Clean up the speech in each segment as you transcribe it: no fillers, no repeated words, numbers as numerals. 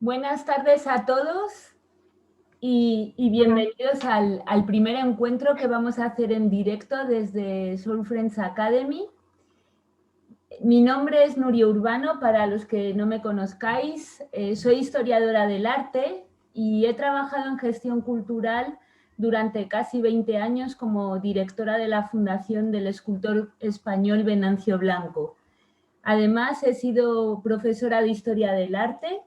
Buenas tardes a todos y bienvenidos al primer encuentro que vamos a hacer en directo desde Soul Friends Academy. Mi nombre es Nuria Urbano, para los que no me conozcáis. Soy historiadora del arte y he trabajado en gestión cultural durante casi 20 años como directora de la Fundación del Escultor Español Venancio Blanco. Además, he sido profesora de Historia del Arte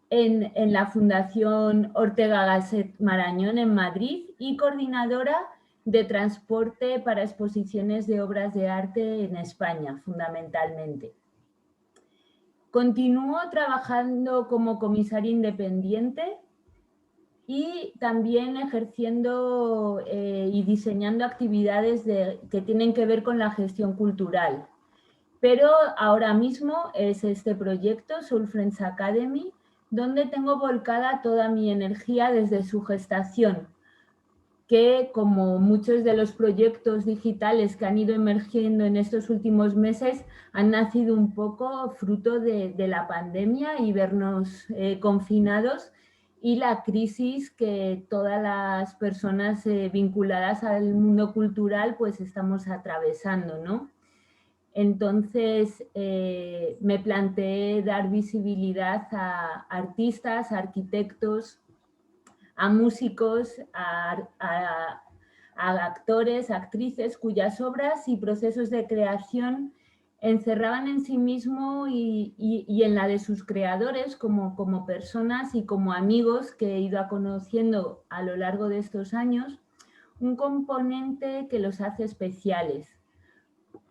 en la Fundación Ortega Gasset Marañón en Madrid y coordinadora de transporte para exposiciones de obras de arte en España, fundamentalmente. Continúo trabajando como comisaria independiente y también ejerciendo y diseñando actividades que tienen que ver con la gestión cultural. Pero ahora mismo es este proyecto, Soul Friends Academy, donde tengo volcada toda mi energía desde su gestación, que como muchos de los proyectos digitales que han ido emergiendo en estos últimos meses, han nacido un poco fruto de la pandemia y vernos confinados y la crisis que todas las personas vinculadas al mundo cultural pues estamos atravesando, ¿no? Entonces, me planteé dar visibilidad a artistas, a arquitectos, a músicos, a actores, actrices, cuyas obras y procesos de creación encerraban en sí mismo y en la de sus creadores como personas y como amigos que he ido conociendo a lo largo de estos años, un componente que los hace especiales.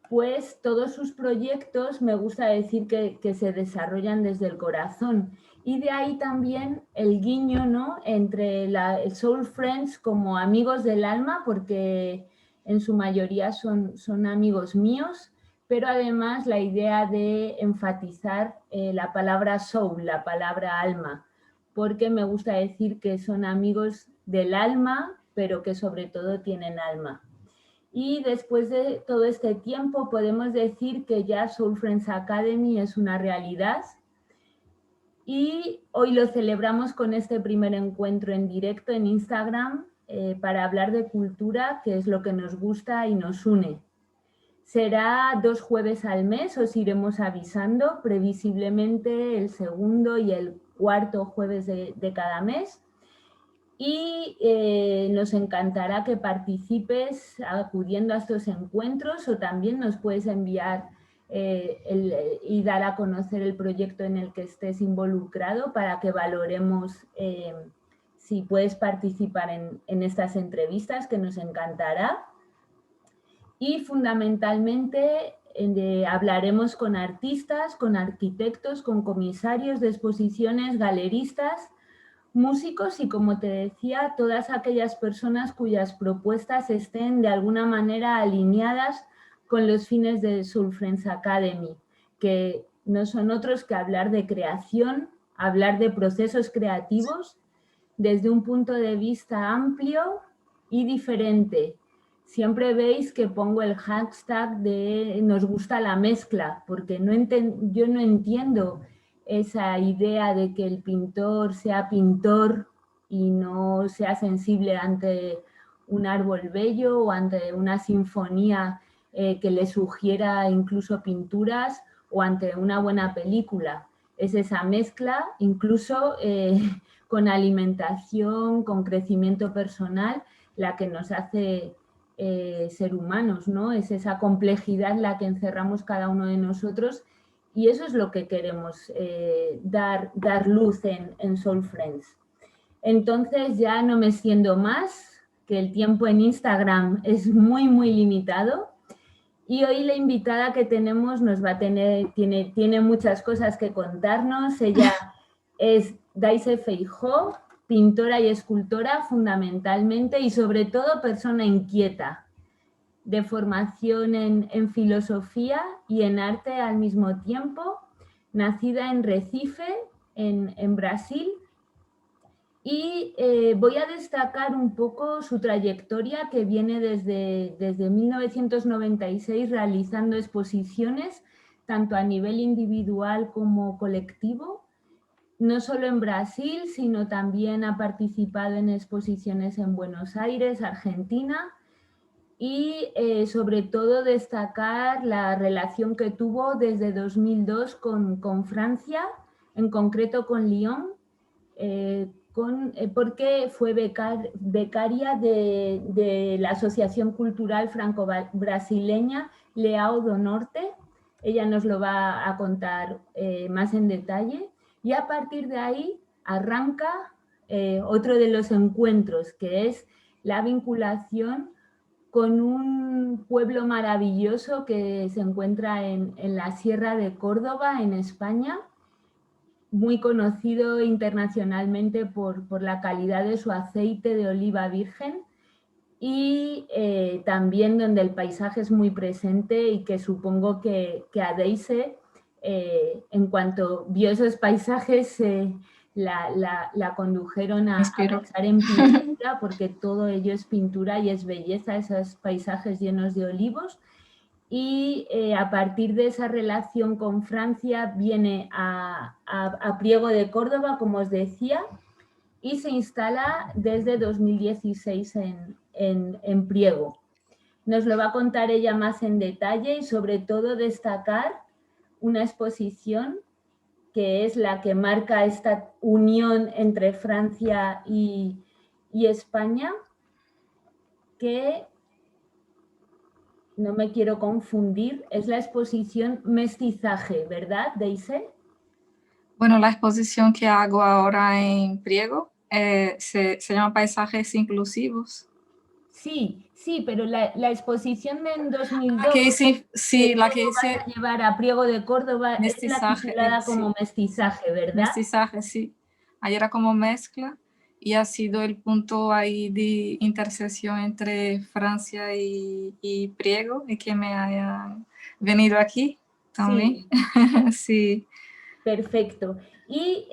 Pues todos sus proyectos me gusta decir que se desarrollan desde el corazón, y de ahí también el guiño, ¿no?, entre el Soul Friends como amigos del alma, porque en su mayoría son amigos míos, pero además la idea de enfatizar la palabra soul, la palabra alma, porque me gusta decir que son amigos del alma, pero que sobre todo tienen alma. Y después de todo este tiempo podemos decir que ya Soul Friends Academy es una realidad y hoy lo celebramos con este primer encuentro en directo en Instagram para hablar de cultura, que es lo que nos gusta y nos une. Será 2 jueves al mes, os iremos avisando, previsiblemente el segundo y el cuarto jueves de cada mes. Y nos encantará que participes acudiendo a estos encuentros, o también nos puedes enviar y dar a conocer el proyecto en el que estés involucrado para que valoremos si puedes participar en estas entrevistas, que nos encantará. Y fundamentalmente hablaremos con artistas, con arquitectos, con comisarios de exposiciones, galeristas, músicos y, como te decía, todas aquellas personas cuyas propuestas estén de alguna manera alineadas con los fines de Soul Friends Academy, que no son otros que hablar de creación, hablar de procesos creativos desde un punto de vista amplio y diferente. Siempre veis que pongo el hashtag de nos gusta la mezcla, porque yo no entiendo esa idea de que el pintor sea pintor y no sea sensible ante un árbol bello o ante una sinfonía que le sugiera incluso pinturas, o ante una buena película. Es esa mezcla, incluso con alimentación, con crecimiento personal, la que nos hace ser humanos, ¿no? Es esa complejidad la que encerramos cada uno de nosotros. Y eso es lo que queremos dar luz en Soul Friends. Entonces ya no me extiendo más, que el tiempo en Instagram es muy, muy limitado. Y hoy la invitada que tenemos tiene muchas cosas que contarnos. Ella es Daisy Feijó, pintora y escultora fundamentalmente, y sobre todo persona inquieta, de formación en filosofía y en arte al mismo tiempo, nacida en Recife, en Brasil. Y voy a destacar un poco su trayectoria, que viene desde 1996 realizando exposiciones, tanto a nivel individual como colectivo, no solo en Brasil, sino también ha participado en exposiciones en Buenos Aires, Argentina, y sobre todo destacar la relación que tuvo desde 2002 con Francia, en concreto con Lyon, porque fue becaria de la Asociación Cultural Franco-Brasileña Leao do Norte. Ella nos lo va a contar más en detalle. Y a partir de ahí arranca otro de los encuentros, que es la vinculación con un pueblo maravilloso que se encuentra en la Sierra de Córdoba, en España, muy conocido internacionalmente por la calidad de su aceite de oliva virgen, y también donde el paisaje es muy presente y que supongo que a Deise, en cuanto vio esos paisajes, la condujeron a Inspiro. pensar en pintura, porque todo ello es pintura y es belleza, esos paisajes llenos de olivos. Y a partir de esa relación con Francia viene a Priego de Córdoba, como os decía, y se instala desde 2016 en Priego. Nos lo va a contar ella más en detalle y sobre todo destacar una exposición que es la que marca esta unión entre Francia y España, que no me quiero confundir, es la exposición Mestizaje, ¿verdad, Deise? Bueno, la exposición que hago ahora en Priego se llama Paisajes Inclusivos. Sí, sí, pero la exposición de en 2002, Que hice, que sí, la que luego vas a hice llevar a Priego de Córdoba, es la mestizaje, titulada como sí, Mestizaje, ¿verdad? mestizaje, sí. Ahí era como mezcla y ha sido el punto ahí de intersección entre Francia y Priego y que me haya venido aquí también. Sí, Sí. perfecto. Y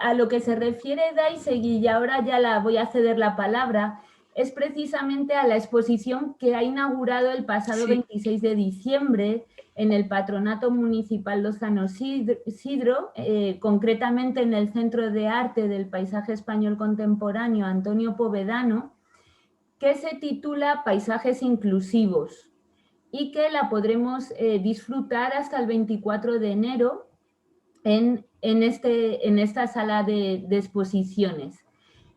a lo que se refiere Daisy, y ahora ya la voy a ceder la palabra, es precisamente a la exposición que ha inaugurado el pasado Sí. 26 de diciembre en el Patronato Municipal Lozano Sidro, concretamente en el Centro de Arte del Paisaje Español Contemporáneo Antonio Povedano, que se titula Paisajes Inclusivos y que la podremos disfrutar hasta el 24 de enero en esta sala de exposiciones.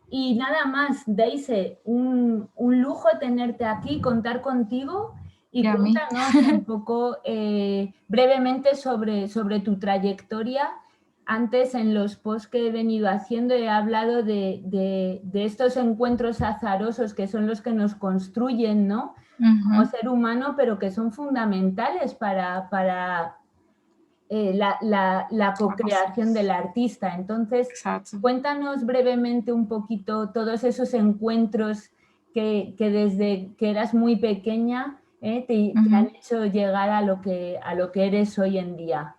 Y nada más, Daisy, un lujo tenerte aquí, contar contigo, y Y a mí. cuéntanos un poco brevemente sobre tu trayectoria. Antes, en los posts que he venido haciendo, he hablado de estos encuentros azarosos que son los que nos construyen, ¿no? Como ser humano, pero que son fundamentales para la co-creación del artista. Entonces, Exacto. cuéntanos brevemente un poquito todos esos encuentros que desde que eras muy pequeña te han hecho llegar a lo que eres hoy en día.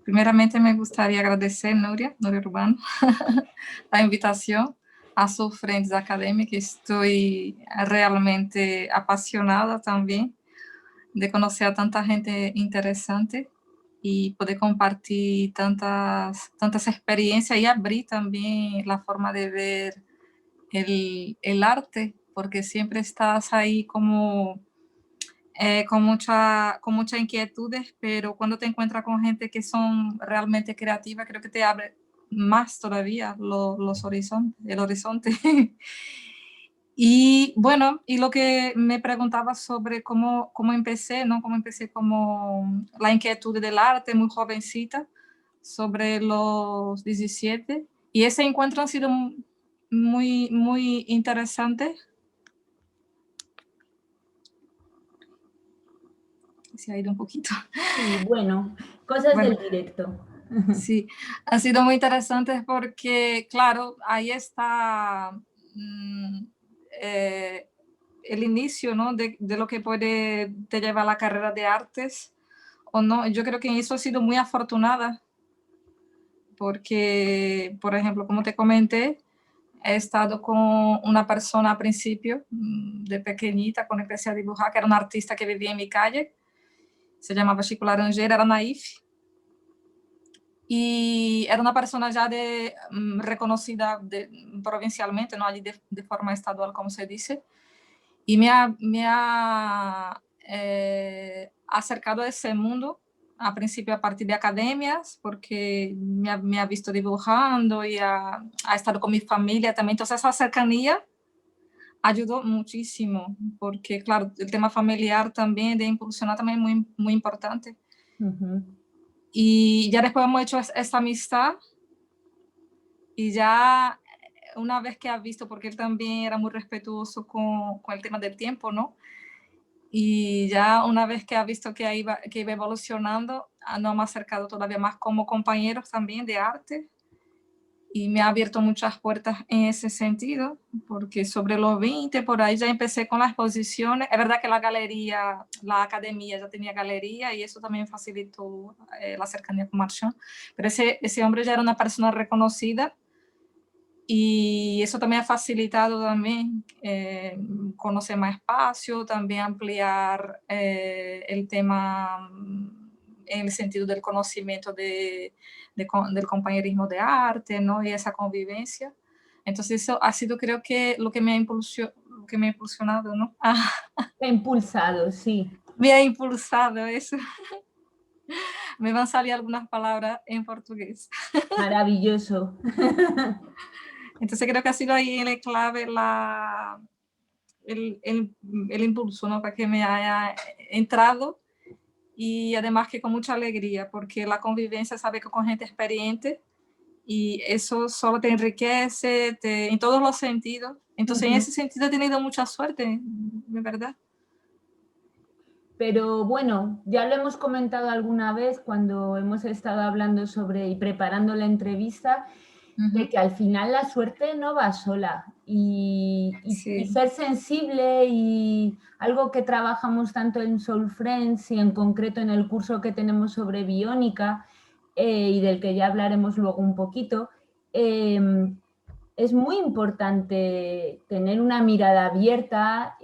Primeramente me gustaría agradecer, Nuria Urbano, la invitación a sus frentes académicas. Estoy realmente apasionada también de conocer a tanta gente interesante y poder compartir tantas experiencias y abrir también la forma de ver el arte, porque siempre estás ahí como con muchas inquietudes, pero cuando te encuentras con gente que son realmente creativas, creo que te abre más todavía los horizontes, el horizonte. Y bueno, y lo que me preguntaba sobre cómo empecé, ¿no? Cómo empecé como la inquietud del arte, muy jovencita, sobre los 17. Y ese encuentro ha sido muy interesante. Se ha ido un poquito. Sí, bueno, cosas Bueno, del directo. sí, ha sido muy interesante porque, claro, ahí está eh, el inicio, ¿no? de lo que puede te llevar a la carrera de artes o no. Yo creo que en eso he sido muy afortunada porque, por ejemplo, como te comenté, he estado con una persona al principio, de pequeñita, cuando empecé a dibujar, que era una artista que vivía en mi calle, se llamaba Chico Laranjeira, era Naif. Y era una persona ya reconocida provincialmente, ¿no? Allí de forma estadual, como se dice, y me ha acercado a ese mundo, a principio a partir de academias, porque me ha visto dibujando y ha estado con mi familia también. Entonces esa cercanía ayudó muchísimo, porque claro, el tema familiar también, de impulsionar también es muy, muy importante. Y ya después hemos hecho esta amistad y ya una vez que ha visto, porque él también era muy respetuoso con el tema del tiempo, ¿no? Y ya una vez que ha visto que iba evolucionando, nos hemos acercado todavía más como compañeros también de arte y me ha abierto muchas puertas en ese sentido, porque sobre los 20 por ahí ya empecé con las exposiciones. Es verdad que la galería, la academia ya tenía galería y eso también facilitó la cercanía con Marchand, pero ese hombre ya era una persona reconocida y eso también ha facilitado también conocer más espacio, también ampliar el tema en el sentido del conocimiento del compañerismo de arte, ¿no? Y esa convivencia. Entonces eso ha sido, creo que, lo que me ha impulsionado, ¿no? Te ha impulsado, sí. Me ha impulsado eso. Me van a salir algunas palabras en portugués. Maravilloso. Entonces creo que ha sido ahí la clave, el impulso, ¿no? Para que me haya entrado y además que con mucha alegría, porque la convivencia, sabe que con gente experiente y eso solo te enriquece en todos los sentidos. Entonces, en ese sentido he tenido mucha suerte, de verdad. Pero bueno, ya lo hemos comentado alguna vez cuando hemos estado hablando sobre y preparando la entrevista, de que al final la suerte no va sola y Sí. ser sensible y algo que trabajamos tanto en Soul Friends y en concreto en el curso que tenemos sobre biónica y del que ya hablaremos luego un poquito, es muy importante tener una mirada abierta,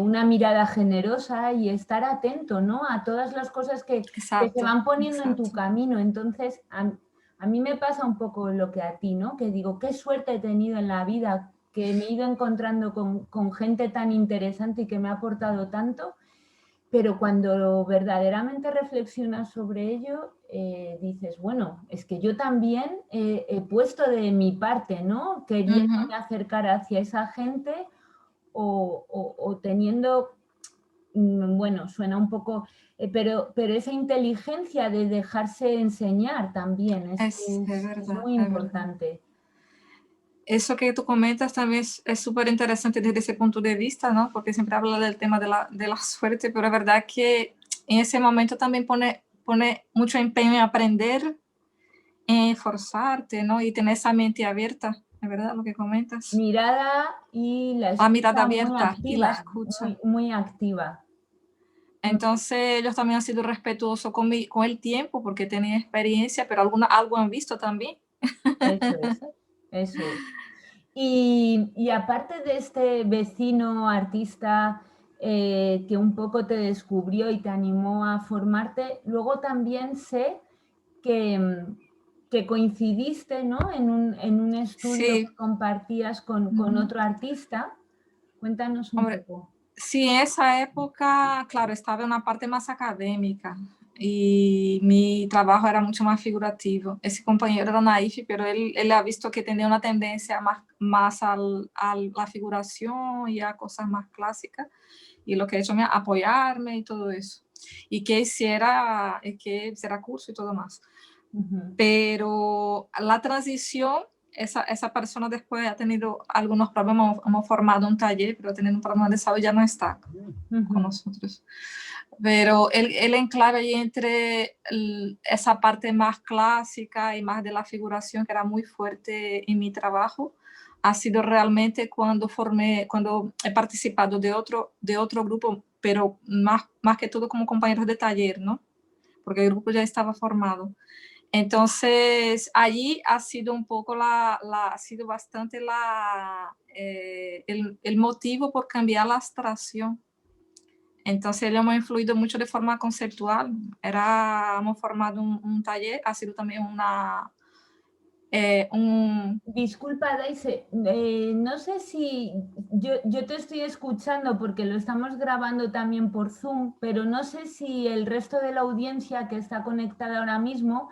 una mirada generosa y estar atento, ¿no? A todas las cosas que se van poniendo en tu camino. Entonces, a mí me pasa un poco lo que a ti, ¿no? Que digo, qué suerte he tenido en la vida, que me he ido encontrando con gente tan interesante y que me ha aportado tanto, pero cuando verdaderamente reflexionas sobre ello, dices, bueno, es que yo también he puesto de mi parte, ¿no? Queriéndome acercar hacia esa gente o teniendo, bueno, suena un poco, pero esa inteligencia de dejarse enseñar también Es verdad, es muy importante. Eso que tú comentas también es súper interesante desde ese punto de vista, ¿no? Porque siempre habla del tema de la suerte, pero es verdad que en ese momento también pone mucho empeño en aprender, en esforzarte, ¿no? Y tener esa mente abierta, es verdad lo que comentas. Mirada y la mirada escucha muy abierta y la activa, escucha. muy activa. Entonces ellos también han sido respetuosos con el tiempo porque tenían experiencia, pero algo han visto también. Eso es, eso es. Y aparte de este vecino artista que un poco te descubrió y te animó a formarte, luego también sé que coincidiste, ¿no? en un estudio Sí. que compartías con otro artista. Cuéntanos un Hombre, poco. sí, en esa época, claro, estaba en una parte más académica y mi trabajo era mucho más figurativo. Ese compañero era naif, pero él ha visto que tenía una tendencia más a la figuración y a cosas más clásicas y lo que ha hecho es apoyarme y todo eso. Y que hiciera curso y todo más. Pero la transición, esa persona después ha tenido algunos problemas, hemos formado un taller, pero teniendo un problema de salud ya no está con nosotros. Pero el enclave ahí entre esa parte más clásica y más de la figuración, que era muy fuerte en mi trabajo, ha sido realmente cuando he participado de otro grupo, pero más que todo como compañeros de taller, ¿no? Porque el grupo ya estaba formado. Entonces, allí ha sido un poco ha sido bastante el motivo por cambiar la abstracción. Entonces, ele hemos influido mucho de forma conceptual. Hemos formado un taller, ha sido también Disculpa, Daisy, no sé si yo te estoy escuchando porque lo estamos grabando también por Zoom, pero no sé si el resto de la audiencia que está conectada ahora mismo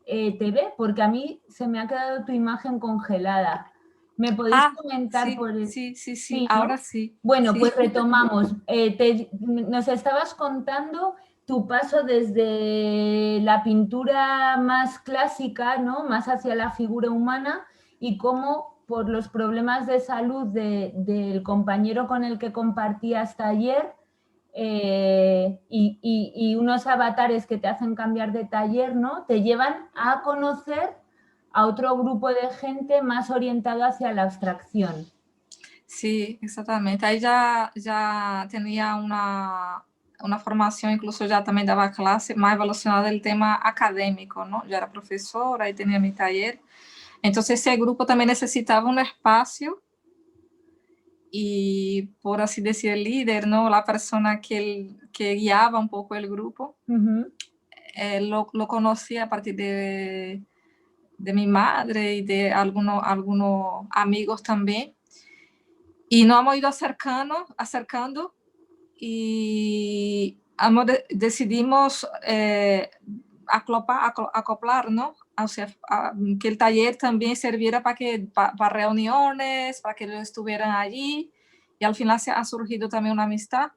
te ve, porque a mí se me ha quedado tu imagen congelada. ¿Me podéis comentar sí, por el... sí, sí, sí, Sí, ahora ¿no? sí. Bueno, Sí. pues retomamos. Nos estabas contando tu paso desde la pintura más clásica, ¿no? Más hacia la figura humana y cómo por los problemas de salud del compañero con el que compartías taller y unos avatares que te hacen cambiar de taller, ¿no? Te llevan a conocer a otro grupo de gente más orientado hacia la abstracción. Sí, exactamente. Ahí ya tenía una formación, incluso ya también daba clase más evolucionada del tema académico, ¿no? Ya era profesora y tenía mi taller. Entonces ese grupo también necesitaba un espacio y, por así decir, el líder, ¿no? La persona que guiaba un poco el grupo, lo conocí a partir de mi madre y de algunos amigos también. Y nos hemos ido acercando y decidimos acoplar, ¿no? O sea, que el taller también sirviera para reuniones, para que ellos estuvieran allí. Y al final se ha surgido también una amistad.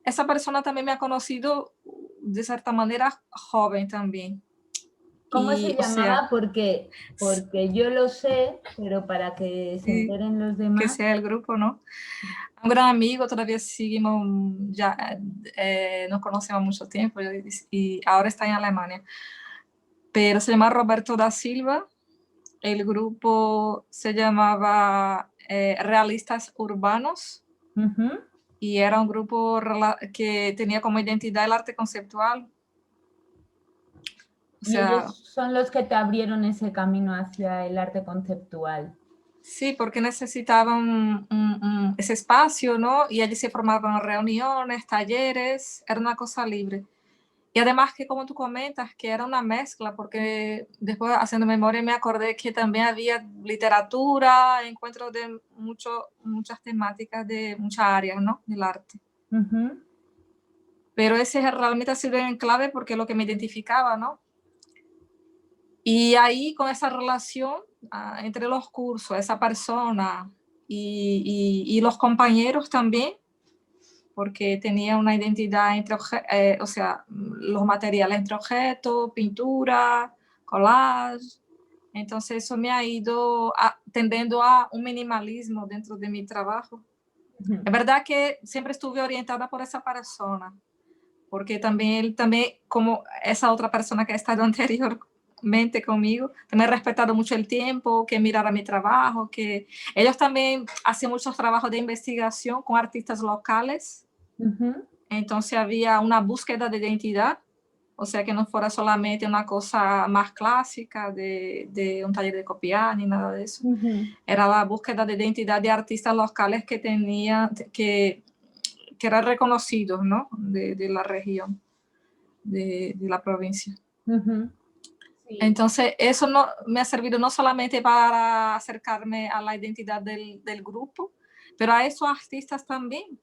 Esa persona también me ha conocido de cierta manera joven también. ¿Cómo se Y, o sea, llamaba? Porque yo lo sé, pero para que se sí, enteren los que demás. sea el grupo, ¿no? Un gran amigo, todavía seguimos, ya nos conocemos mucho tiempo y ahora está en Alemania. Pero se llama Roberto da Silva, el grupo se llamaba Realistas Urbanos y era un grupo que tenía como identidad el arte conceptual. O Y sea, ellos son los que te abrieron ese camino hacia el arte conceptual. sí, porque necesitaban ese espacio, ¿no? Y allí se formaban reuniones, talleres, era una cosa libre. Y además que como tú comentas, que era una mezcla, porque después haciendo memoria me acordé que también había literatura, encuentros de muchas temáticas de muchas áreas, ¿no? Del arte. Pero ese realmente ha sido en clave porque es lo que me identificaba, ¿no? Y ahí con esa relación entre los cursos, esa persona y los compañeros también, porque tenía una identidad entre, o sea, los materiales entre objetos, pintura, collage. Entonces eso me ha ido tendiendo a un minimalismo dentro de mi trabajo. Es verdad que siempre estuve orientada por esa persona, porque también como esa otra persona que ha estado anteriormente conmigo, también he respetado mucho el tiempo, que mirara mi trabajo, que ellos también hacían muchos trabajos de investigación con artistas locales. Entonces había una búsqueda de identidad, o sea, que no fuera solamente una cosa más clásica de un taller de copiar ni nada de eso. Era la búsqueda de identidad de artistas locales que tenían, que eran reconocidos, ¿no? De la región, de la provincia. Sí. Entonces, eso no, me ha servido no solamente para acercarme a la identidad del grupo, pero a esos artistas también,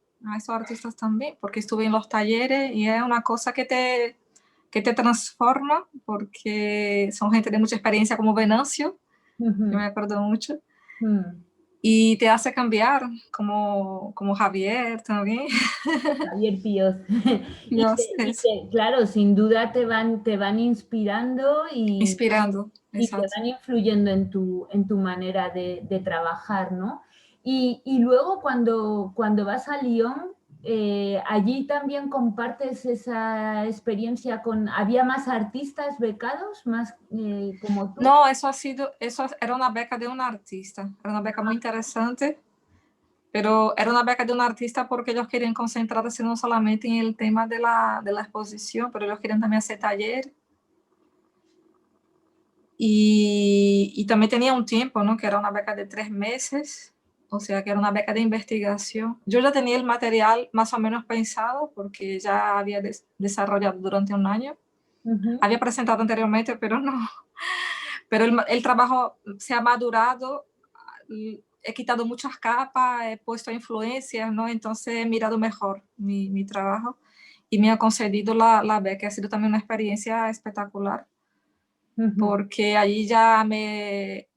porque estuve en los talleres y es una cosa que te transforma, porque son gente de mucha experiencia como Venancio, que me acuerdo mucho, y te hace cambiar, como Javier también. Javier Píoz. Dios, es Claro, sin duda te van inspirando inspirando, y te exacto. van influyendo en tu manera de trabajar, ¿no? Y luego cuando vas a Lyon, allí también compartes esa experiencia con... ¿Había más artistas becados, más como tú? No, eso era una beca de un artista, era una beca muy interesante, pero era una beca de un artista porque ellos querían concentrarse no solamente en el tema de la exposición, pero ellos querían también hacer taller. Y también tenía un tiempo, ¿no? Que era una beca de 3 meses, o sea, que era una beca de investigación. Yo ya tenía el material más o menos pensado porque ya había desarrollado durante un año. Había presentado anteriormente, pero no. pero el trabajo se ha madurado, he quitado muchas capas, he puesto influencias, ¿no? Entonces he mirado mejor mi trabajo y me ha concedido la beca. Ha sido también una experiencia espectacular, porque allí ya me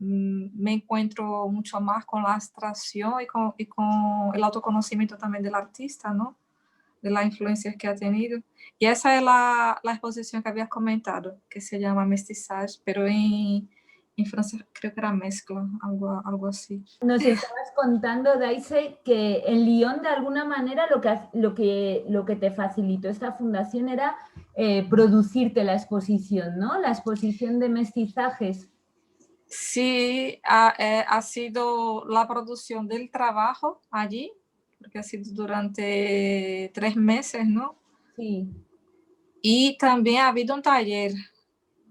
encuentro mucho más con la abstracción y con el autoconocimiento también del artista, ¿no? De las influencias que ha tenido. Y esa es la exposición que habías comentado, que se llama Mestizaje, pero en Francia creo que era mezcla, algo así. Nos estabas contando, Daisy, que en Lyon de alguna manera lo que te facilitó esta fundación era producirte la exposición, ¿no? La exposición de mestizajes. Sí, ha sido la producción del trabajo allí, porque ha sido durante 3 meses, ¿no? Sí. Y también ha habido un taller.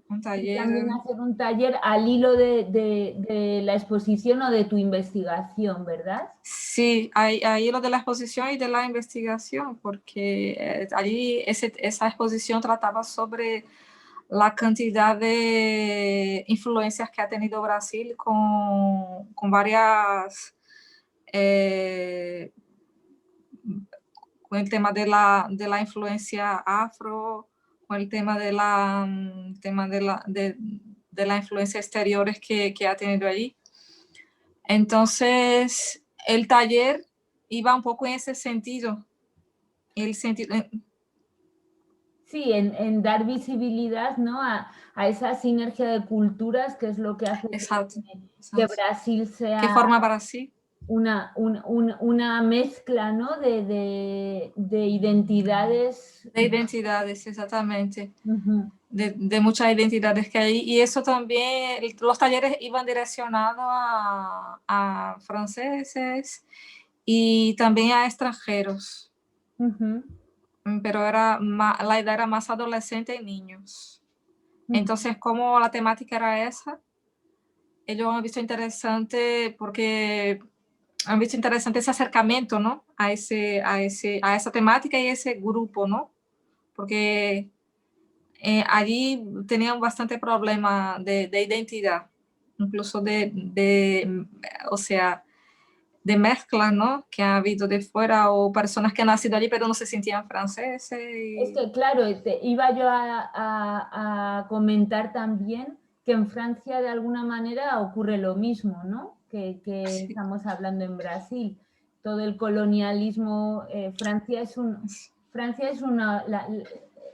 Y también hacer un taller al hilo de la exposición o de tu investigación, ¿verdad? Sí, ahí lo de la exposición y de la investigación, porque allí esa exposición trataba sobre la cantidad de influencias que ha tenido Brasil con varias, con el tema de la influencia afro, con el tema de la influencia exteriores que ha tenido allí. Entonces, el taller iba un poco en ese sentido. El sentido Sí, en dar visibilidad, ¿no? A esa sinergia de culturas, que es lo que hace exacto, que exacto. Brasil ¿Qué sea forma para sí? una mezcla, ¿no? De identidades. De identidades, exactamente. Uh-huh. De muchas identidades que hay. Y eso también, los talleres iban direccionados a franceses y también a extranjeros. Uh-huh. Pero la edad era más adolescente y niños. Uh-huh. Entonces, como la temática era esa, ellos han visto interesante porque han visto interesante ese acercamiento, ¿no? A esa temática y ese grupo, ¿no? Porque allí tenían bastante problema de identidad, incluso o sea, de mezcla, ¿no? Que ha habido de fuera o personas que han nacido allí pero no se sentían franceses. Es que, claro, iba yo a comentar también que en Francia de alguna manera ocurre lo mismo, ¿no? Que Sí. estamos hablando en Brasil. Todo el colonialismo, Francia es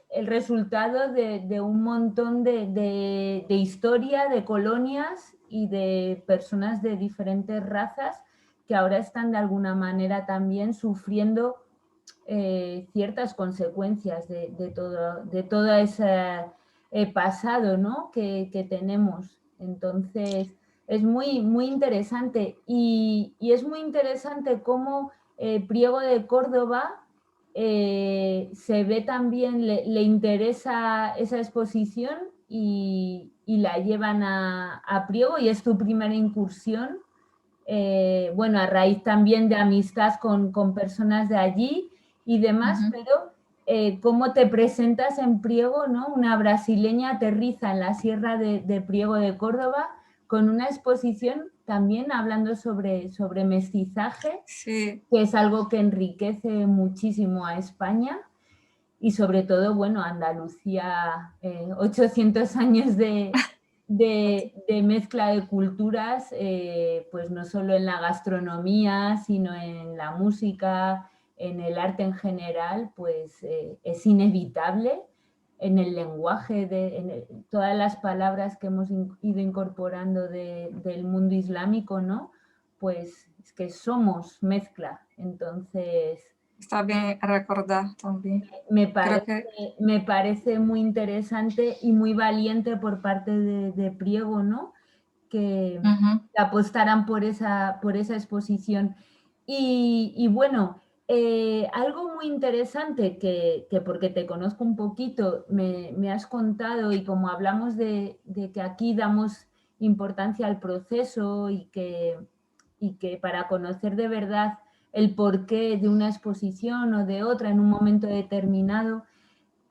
el resultado de un montón de historia, de colonias y de personas de diferentes razas que ahora están de alguna manera también sufriendo ciertas consecuencias de todo ese pasado, ¿no? que tenemos. Entonces, es muy, muy interesante y es muy interesante cómo Priego de Córdoba se ve también, le interesa esa exposición y la llevan a Priego y es tu primera incursión. Bueno, a raíz también de amistad con personas de allí y demás, Uhum. pero cómo te presentas en Priego, ¿no? Una brasileña aterriza en la sierra de Priego de Córdoba con una exposición también hablando sobre mestizaje, Sí. que es algo que enriquece muchísimo a España y sobre todo, bueno, Andalucía, 800 años de mezcla de culturas, pues no solo en la gastronomía, sino en la música, en el arte en general, pues es inevitable en el lenguaje, todas las palabras que hemos ido incorporando del mundo islámico, ¿no? Pues es que somos mezcla. Entonces, Está bien recordar también. me Creo parece, que me parece muy interesante y muy valiente por parte de Priego, ¿no? Que uhum. apostaran por esa exposición. Y bueno, algo muy interesante que porque te conozco un poquito, me has contado y como hablamos de que aquí damos importancia al proceso y que para conocer de verdad el porqué de una exposición o de otra en un momento determinado,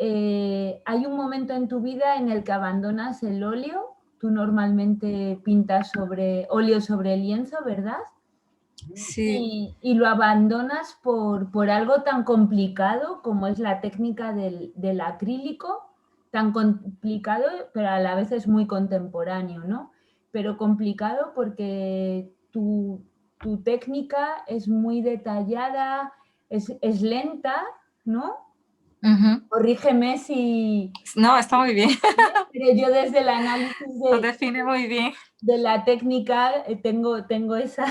hay un momento en tu vida en el que abandonas el óleo tú normalmente pintas sobre óleo sobre lienzo, ¿verdad? Sí. Y lo abandonas por algo tan complicado como es la técnica del acrílico, tan complicado, pero a la vez es muy contemporáneo, ¿no? Pero complicado porque tu técnica es muy detallada, es lenta, ¿no? Corrígeme si... No, está muy bien. Pero yo desde el análisis Lo define muy bien. de la técnica tengo esa,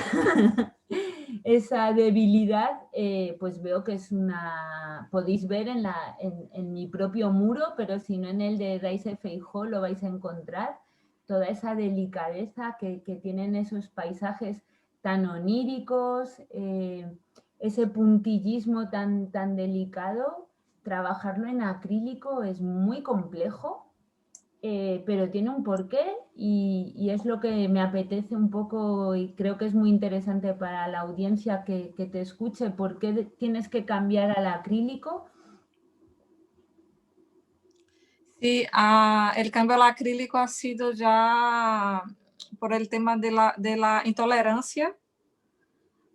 esa debilidad, pues veo que es una, podéis ver en mi propio muro, pero si no en el de Daisy Feijó lo vais a encontrar, toda esa delicadeza que tienen esos paisajes tan oníricos, ese puntillismo tan delicado, trabajarlo en acrílico es muy complejo. Pero tiene un porqué y es lo que me apetece un poco y creo que es muy interesante para la audiencia que te escuche. ¿Por qué tienes que cambiar al acrílico? Sí, el cambio al acrílico ha sido ya por el tema de la intolerancia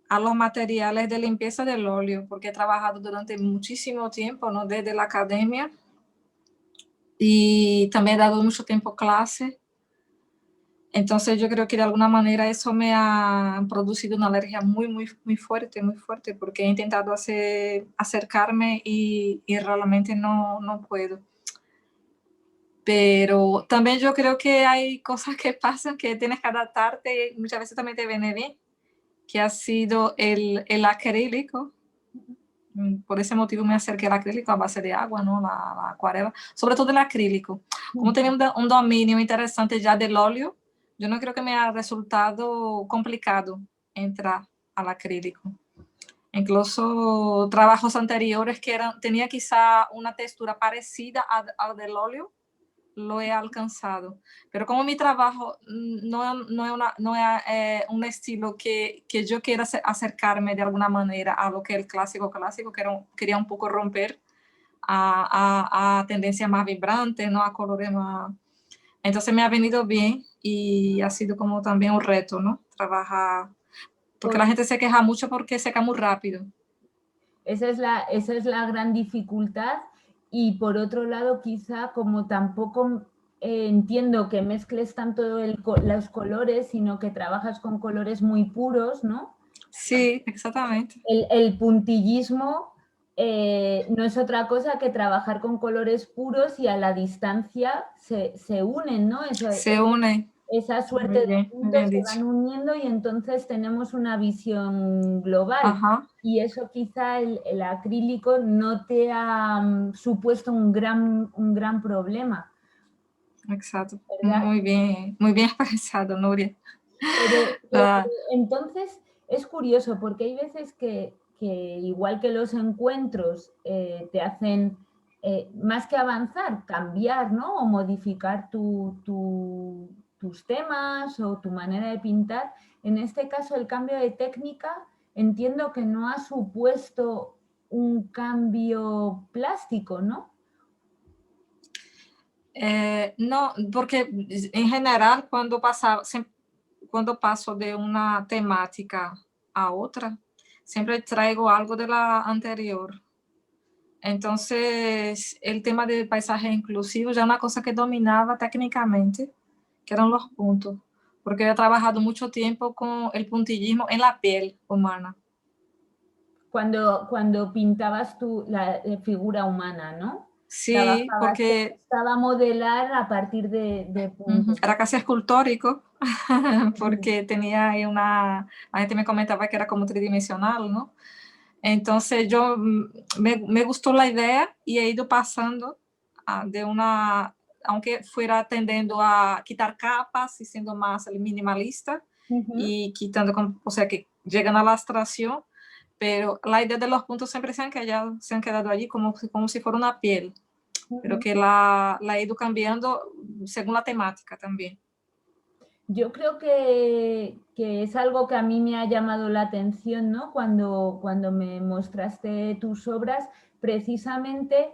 a los materiales de limpieza del óleo, porque he trabajado durante muchísimo tiempo, ¿no? Desde la academia, y también he dado mucho tiempo clase. Entonces yo creo que de alguna manera eso me ha producido una alergia muy fuerte, porque he intentado acercarme y realmente no puedo. Pero también yo creo que hay cosas que pasan que tienes que adaptarte y muchas veces también te viene bien, que ha sido el acrílico. Por ese motivo me acerqué al acrílico a base de agua, ¿no? La acuarela, sobre todo el acrílico. Como tenía un dominio interesante ya del óleo, yo no creo que me ha resultado complicado entrar al acrílico. Incluso trabajos anteriores que tenía quizá una textura parecida al del óleo, lo he alcanzado. Pero como mi trabajo no es un estilo que yo quiera acercarme de alguna manera a lo que es el clásico, quería un poco romper a tendencia más vibrante, ¿no? A colores más... Entonces me ha venido bien y ha sido como también un reto, ¿no? Trabajar, porque la gente se queja mucho porque seca muy rápido. Esa es la gran dificultad y por otro lado quizá como tampoco entiendo que mezcles tanto los colores, sino que trabajas con colores muy puros, ¿no? Sí, exactamente. El puntillismo no es otra cosa que trabajar con colores puros y a la distancia se unen, ¿no? Se une. Esa suerte de Muy puntos bien se dicho. van uniendo y entonces tenemos una visión global. Ajá. Y eso quizá el acrílico no te ha supuesto un gran problema, Exacto. ¿verdad? Muy bien expresado, Nuria. Pero entonces es curioso porque hay veces que igual que los encuentros te hacen, más que avanzar, cambiar, ¿no? O modificar tus temas o tu manera de pintar. En este caso, el cambio de técnica entiendo que no ha supuesto un cambio plástico, ¿no? No, porque en general cuando paso de una temática a otra, siempre traigo algo de la anterior. Entonces, el tema del paisaje inclusivo ya es una cosa que dominaba técnicamente, que eran los puntos, porque he trabajado mucho tiempo con el puntillismo en la piel humana. Cuando pintabas la figura humana, ¿no? Sí, Trabajabas, te porque gustaba modelar a partir de puntos. era casi escultórico, porque tenía ahí la gente me comentaba que era como tridimensional, ¿no? Entonces me gustó la idea y he ido pasando aunque fuera tendiendo a quitar capas y siendo más minimalista y quitando, o sea, que llegan a la abstracción, pero la idea de los puntos siempre se han quedado allí como si fuera una piel, pero que la he ido cambiando según la temática también. Yo creo que es algo que a mí me ha llamado la atención, ¿no? Cuando me mostraste tus obras, precisamente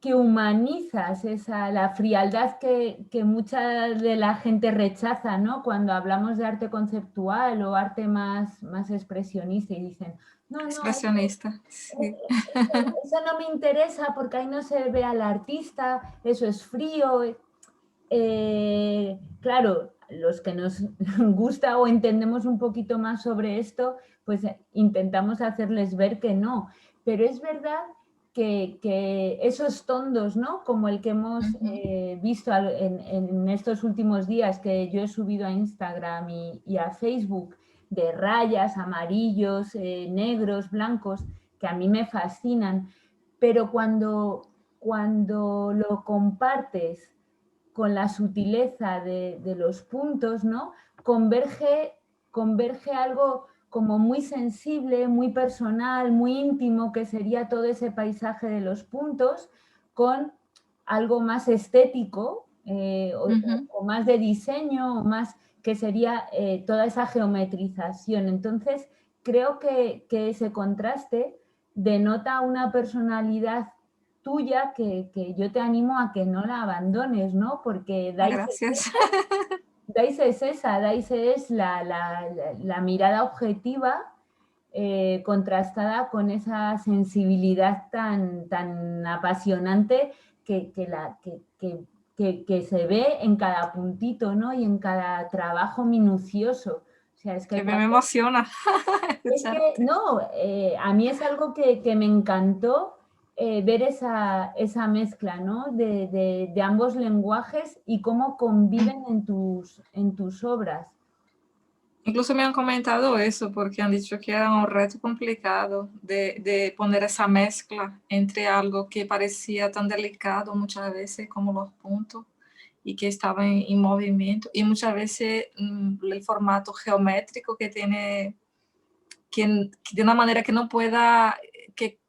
que humanizas la frialdad que mucha de la gente rechaza, ¿no? Cuando hablamos de arte conceptual o arte más expresionista y dicen, no, Expresionista, sí. eso no me interesa porque ahí no se ve al artista, eso es frío. Claro, los que nos gusta o entendemos un poquito más sobre esto, pues intentamos hacerles ver que no. Pero es verdad que esos tondos, ¿no? Como el que hemos visto en estos últimos días, que yo he subido a Instagram y a Facebook, de rayas, amarillos, negros, blancos, que a mí me fascinan, pero cuando lo compartes con la sutileza de los puntos, ¿no? Converge algo como muy sensible, muy personal, muy íntimo, que sería todo ese paisaje de los puntos, con algo más estético o más de diseño, o más que sería toda esa geometrización. Entonces, creo que ese contraste denota una personalidad tuya que yo te animo a que no la abandones, ¿no? Porque Gracias. Dais es la mirada objetiva contrastada con esa sensibilidad tan apasionante que se ve en cada puntito, ¿no? Y en cada trabajo minucioso. O sea, es que Que el me emociona es que, escucharte. no, a mí es algo que me encantó ver esa mezcla, ¿no? De ambos lenguajes y cómo conviven en tus obras. Incluso me han comentado eso porque han dicho que era un reto complicado de poner esa mezcla entre algo que parecía tan delicado muchas veces como los puntos y que estaba en movimiento y muchas veces el formato geométrico que tiene, que de una manera que no pueda, que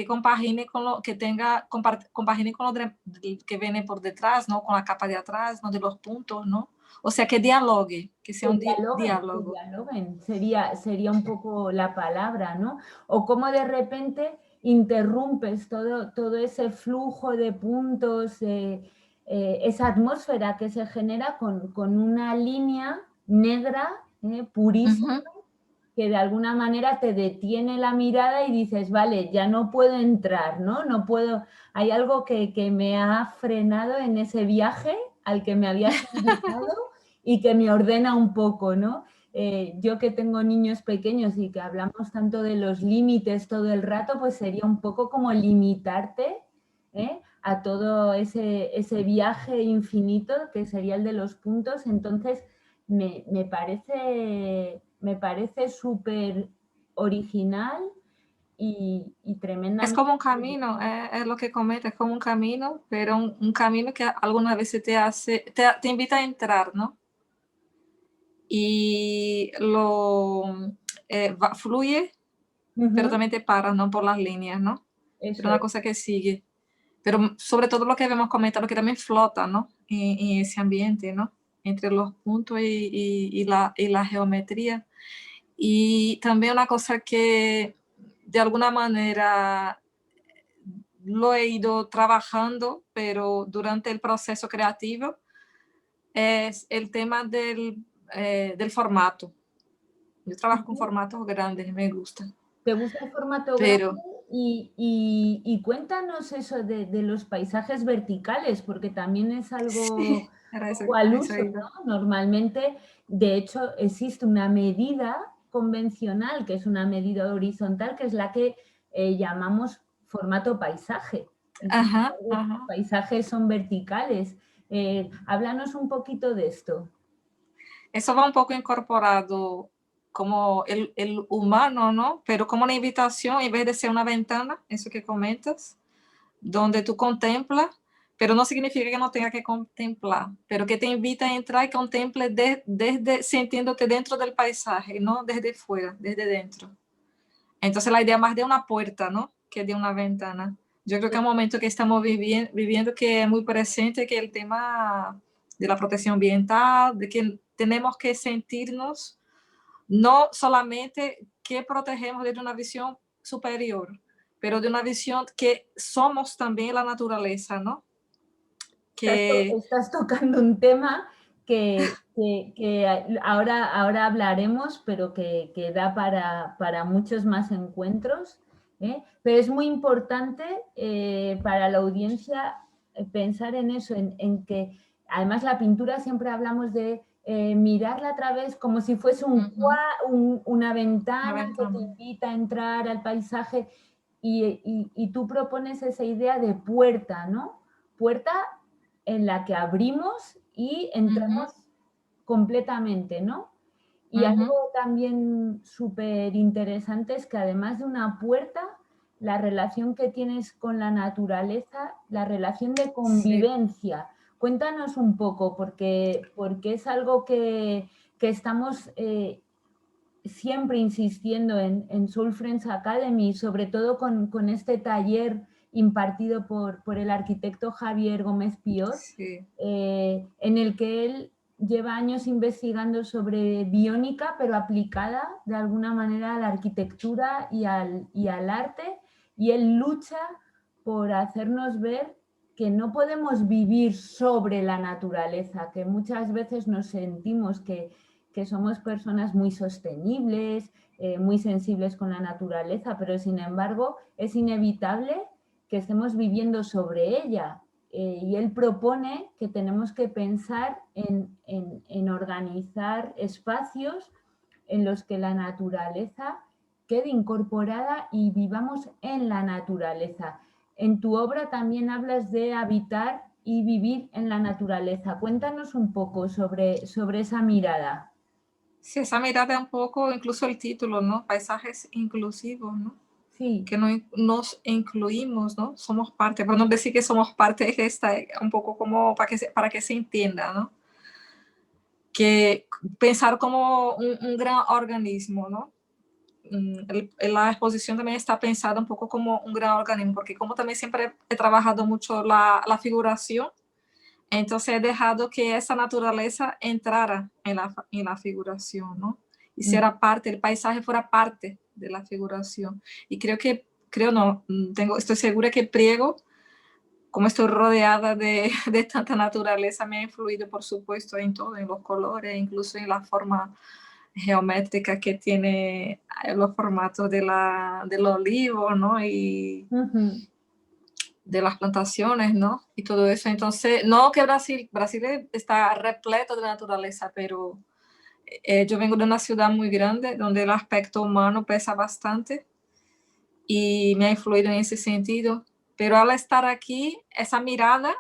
compagine con lo que tenga, compagine con lo que viene por detrás, ¿no? Con la capa de atrás, ¿no? De los puntos, ¿no? O sea, que dialogue, que sea un Que diálogo. dialoguen, sería un poco la palabra, ¿no? O cómo de repente interrumpes todo ese flujo de puntos, esa atmósfera que se genera con una línea negra, purísima, que de alguna manera te detiene la mirada y dices, vale, ya no puedo entrar, ¿no? No puedo, hay algo que me ha frenado en ese viaje al que me habías invitado y que me ordena un poco, ¿no? Yo que tengo niños pequeños y que hablamos tanto de los límites todo el rato, pues sería un poco como limitarte a todo ese viaje infinito que sería el de los puntos. Entonces, me parece súper original y Es tremendamente. como un camino, es lo que comenta, es como un camino, pero un camino que algunas veces te hace, te invita a entrar, ¿no? Y fluye, pero también te paras, ¿no? Por las líneas, ¿no? Pero Eso una es. cosa que sigue. Pero sobre todo lo que hemos comentado, que también flota, ¿no? En ese ambiente, ¿no? Entre los puntos y la geometría. Y también una cosa que de alguna manera lo he ido trabajando, pero durante el proceso creativo, es el tema del formato. Yo trabajo con formatos grandes, me gusta. ¿Te gusta el formato grande? Pero Y cuéntanos eso de los paisajes verticales, porque también es algo sí, era eso, poco al eso uso, iba. ¿no? Normalmente, de hecho, existe una medida convencional, que es una medida horizontal, que es la que llamamos formato paisaje. Y sin Ajá, embargo, los ajá. paisajes son verticales. Háblanos un poquito de esto. Eso va un poco incorporado como el humano, ¿no? Pero como una invitación, en vez de ser una ventana, eso que comentas, donde tú contemplas, pero no significa que no tenga que contemplar, pero que te invita a entrar y contemple desde sintiéndote dentro del paisaje, no desde fuera, desde dentro. Entonces la idea más de una puerta, ¿no? Que de una ventana. Yo creo que es un momento que estamos viviendo que es muy presente, que el tema de la protección ambiental, de que tenemos que sentirnos no solamente que protegemos desde una visión superior, pero de una visión que somos también la naturaleza, ¿no? Estás tocando un tema que ahora hablaremos, pero que da para muchos más encuentros, ¿eh? Pero es muy importante para la audiencia pensar en eso, en que además la pintura siempre hablamos de mirarla a través como si fuese una ventana que te invita a entrar al paisaje y tú propones esa idea de puerta, ¿no? Puerta en la que abrimos y entramos completamente, ¿no? Y algo también súper interesante es que además de una puerta, la relación que tienes con la naturaleza, la relación de convivencia. Sí. Cuéntanos un poco, porque es algo que estamos siempre insistiendo en Soul Friends Academy, sobre todo con este taller impartido por el arquitecto Javier Gómez Piot, sí. En el que él lleva años investigando sobre biónica, pero aplicada de alguna manera a la arquitectura y al arte, y él lucha por hacernos ver que no podemos vivir sobre la naturaleza, que muchas veces nos sentimos que somos personas muy sostenibles, muy sensibles con la naturaleza, pero sin embargo es inevitable que estemos viviendo sobre ella. Y él propone que tenemos que pensar en organizar espacios en los que la naturaleza quede incorporada y vivamos en la naturaleza. En tu obra también hablas de habitar y vivir en la naturaleza. Cuéntanos un poco sobre esa mirada. Sí, esa mirada es un poco, incluso el título, ¿no? Paisajes inclusivos, ¿no? Sí. Que nos incluimos, ¿no? Somos parte, por no decir que somos parte, es esta, un poco como para que se entienda, ¿no? Que pensar como un gran organismo, ¿no? La exposición también está pensada un poco como un gran organismo, porque como también siempre he trabajado mucho la figuración, entonces he dejado que esa naturaleza entrara en la figuración, ¿no? Y será parte, el paisaje fuera parte de la figuración. Y estoy segura que Priego, como estoy rodeada de tanta naturaleza, me ha influido, por supuesto, en todo, en los colores, incluso en la forma geométrica que tiene los formatos del olivo, ¿no? Y de las plantaciones, ¿no? Y todo eso. Entonces, no que Brasil está repleto de naturaleza, pero yo vengo de una ciudad muy grande donde el aspecto humano pesa bastante y me ha influido en ese sentido. Pero al estar aquí, esa mirada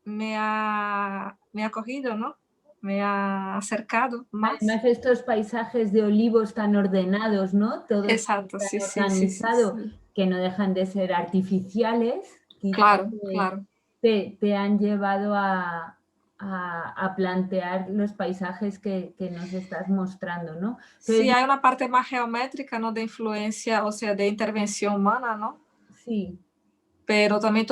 me ha cogido, ¿no? Me ha acercado más. Además, estos paisajes de olivos tan ordenados, ¿no? Todo exacto, tan sí, organizado, sí. Que no dejan de ser artificiales. Claro. Te han llevado a plantear los paisajes que nos estás mostrando, ¿no? Pero sí, hay una parte más geométrica, ¿no? De influencia, o sea, de intervención humana, ¿no? Sí. Pero también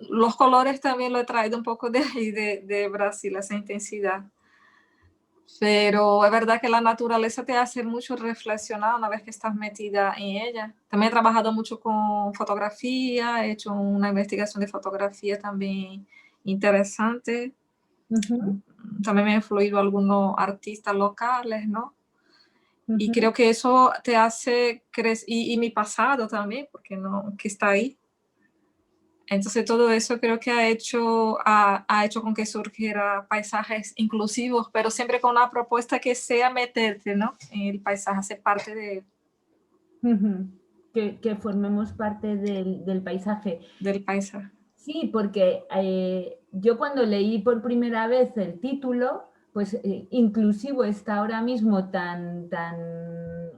los colores también lo he traído un poco de ahí, de Brasil, esa intensidad. Pero es verdad que la naturaleza te hace mucho reflexionar una vez que estás metida en ella. También he trabajado mucho con fotografía, he hecho una investigación de fotografía también interesante. También me han influido algunos artistas locales, ¿no? Y creo que eso te hace crecer, y mi pasado también, porque no, que está ahí. Entonces todo eso creo que ha hecho con que surgiera paisajes inclusivos, pero siempre con una propuesta que sea meterte, ¿no? En el paisaje, hacer parte de él. Que formemos parte del paisaje. Del paisaje. Sí, porque yo cuando leí por primera vez el título, pues inclusivo está ahora mismo tan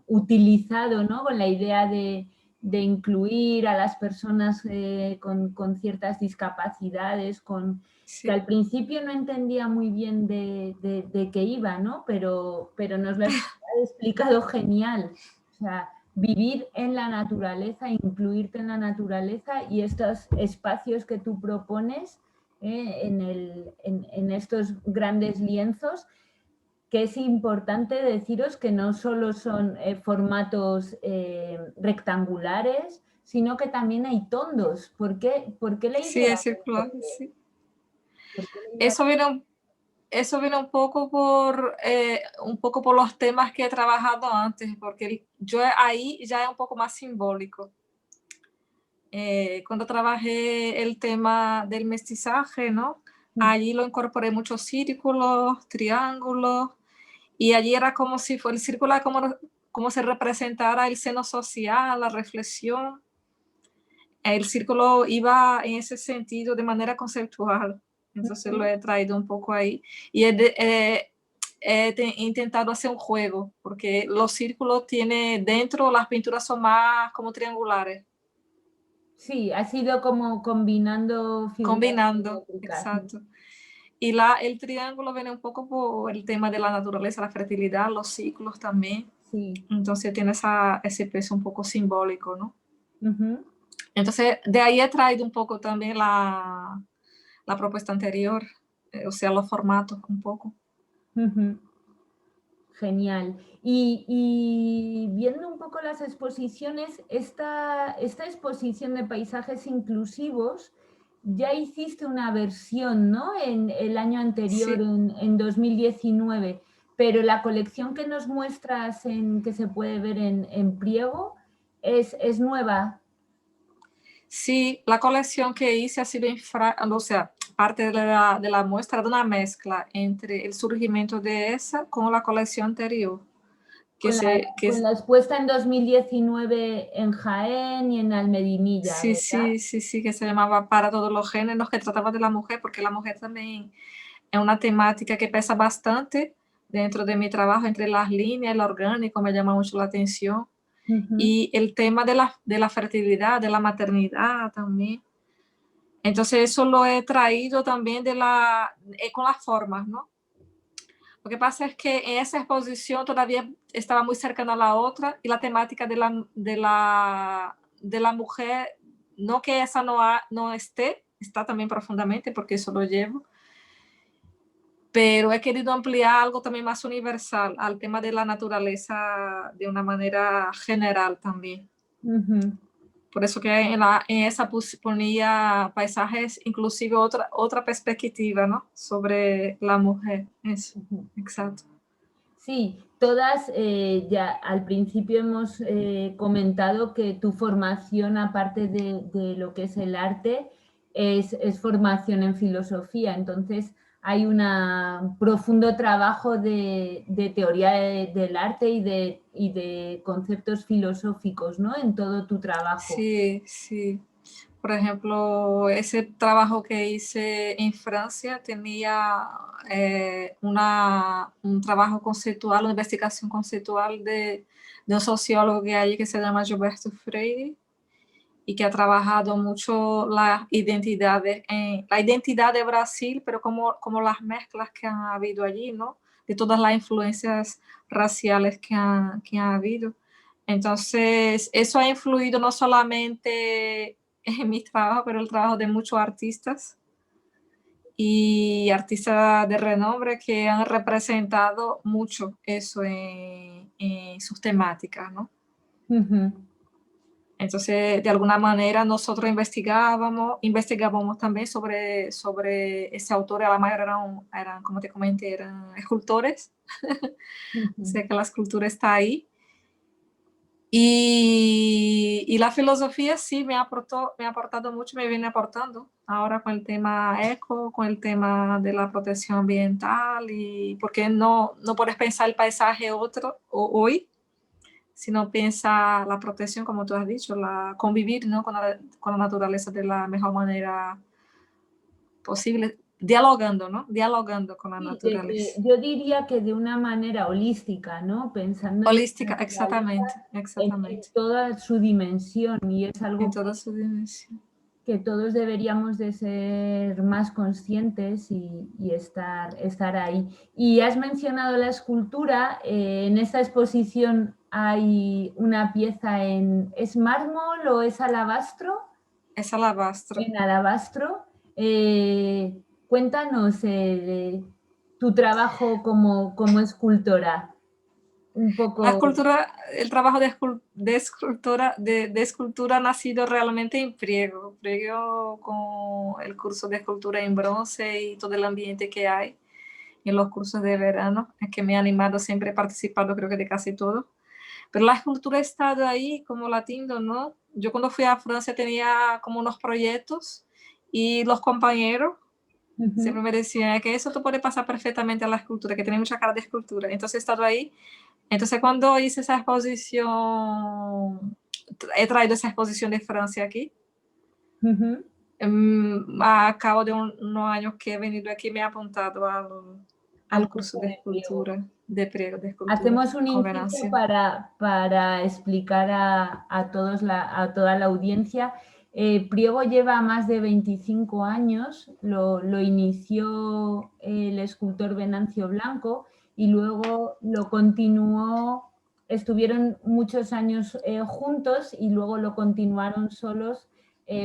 utilizado, ¿no? Con la idea de incluir a las personas con ciertas discapacidades, que al principio no entendía muy bien de qué iba, ¿no? Pero nos lo has explicado genial. O sea, vivir en la naturaleza, incluirte en la naturaleza y estos espacios que tú propones en estos grandes lienzos, que es importante deciros que no solo son formatos rectangulares, sino que también hay tondos. ¿Por qué la Sí, idea? es circular, sí. ¿Por qué la idea? Eso viene un poco por los temas que he trabajado antes, porque yo ahí ya es un poco más simbólico. Cuando trabajé el tema del mestizaje, ¿no? Allí lo incorporé muchos círculos, triángulos, y allí era como si fuera el círculo, como se representara el seno social, la reflexión. El círculo iba en ese sentido de manera conceptual, entonces lo he traído un poco ahí. Y he intentado hacer un juego, porque los círculos tiene dentro, las pinturas son más como triangulares. Sí, ha sido como combinando figuras Combinando, geométricas. exacto. Y el triángulo viene un poco por el tema de la naturaleza, la fertilidad, los ciclos también. Sí. Entonces tiene ese peso un poco simbólico, ¿no? Ujú. Entonces de ahí he traído un poco también la propuesta anterior, o sea, los formatos un poco. Ujú. Genial. Y viendo un poco las exposiciones, esta exposición de paisajes inclusivos, ya hiciste una versión, ¿no? En el año anterior, Sí, en 2019, pero la colección que nos muestras que se puede ver en Priego es nueva. sí, la colección que hice ha sido, o sea, parte de la muestra de una mezcla entre el surgimiento de esa con la colección anterior. Con la expuesta en 2019 en Jaén y en Almedinilla, Sí, ¿verdad? sí, sí, sí, que se llamaba Para todos los géneros, que trataba de la mujer, porque la mujer también es una temática que pesa bastante dentro de mi trabajo, entre las líneas, el orgánico me llama mucho la atención. Ujú. Y el tema de la fertilidad, de la maternidad también. Entonces eso lo he traído también con las formas, ¿no? Lo que pasa es que en esa exposición todavía estaba muy cercana a la otra y la temática de la mujer, no que esa no esté, está también profundamente porque eso lo llevo, pero he querido ampliar algo también más universal al tema de la naturaleza de una manera general también. Ujú. Por eso que en esa ponía paisajes, inclusive otra perspectiva, ¿no? Sobre la mujer. Eso, Ujú. exacto. Sí, todas, ya al principio hemos comentado que tu formación, aparte de lo que es el arte, es formación en filosofía. Entonces, hay un profundo trabajo de teoría del arte y de conceptos filosóficos, ¿no? En todo tu trabajo. Sí, sí. Por ejemplo, ese trabajo que hice en Francia tenía un trabajo conceptual, una investigación conceptual de un sociólogo que hay que se llama Gilberto Freire y que ha trabajado mucho la identidad de Brasil, pero como las mezclas que han habido allí, ¿no? De todas las influencias raciales que han habido. Entonces, eso ha influido no solamente en mi trabajo, pero el trabajo de muchos artistas y artistas de renombre que han representado mucho eso en sus temáticas, ¿no? Ujú. Entonces, de alguna manera, nosotros investigábamos también sobre ese autor. A la mayoría eran, como te comenté, eran escultores. O Ujú. sea que la escultura está ahí. Y la filosofía sí me ha aportado mucho, me viene aportando ahora con el tema eco, con el tema de la protección ambiental y porque no puedes pensar el paisaje hoy, sino piensa la protección, como tú has dicho, convivir, ¿no? con la naturaleza de la mejor manera posible, dialogando, ¿no? Dialogando con la Sí, naturaleza. yo diría que de una manera holística, ¿no? Pensando en la Holística, naturaleza exactamente, en exactamente, toda su dimensión y es en algo toda su dimensión. que todos deberíamos de ser más conscientes y estar ahí. Y has mencionado la escultura, en esta exposición hay una pieza ¿es mármol o es alabastro? Es alabastro. En alabastro. Cuéntanos tu trabajo como escultora. un La poco... escultura, el trabajo de escultura ha nacido realmente en Priego. Priego con el curso de escultura en bronce y todo el ambiente que hay en los cursos de verano, es que me ha animado siempre, he participado creo que de casi todo. Pero la escultura ha estado ahí como latindo, ¿no? Yo cuando fui a Francia tenía como unos proyectos y los compañeros siempre me decían que eso te puede pasar perfectamente a la escultura, que tiene mucha cara de escultura. Entonces he estado ahí. Entonces cuando hice esa exposición, he traído esa exposición de Francia aquí. A cabo de unos años que he venido aquí me he apuntado al curso de escultura, de escultura Hacemos un con inciso Venancio. para explicar a todos a toda la audiencia. Priego lleva más de 25 años, lo inició el escultor Venancio Blanco y luego lo continuó, estuvieron muchos años juntos y luego lo continuaron solos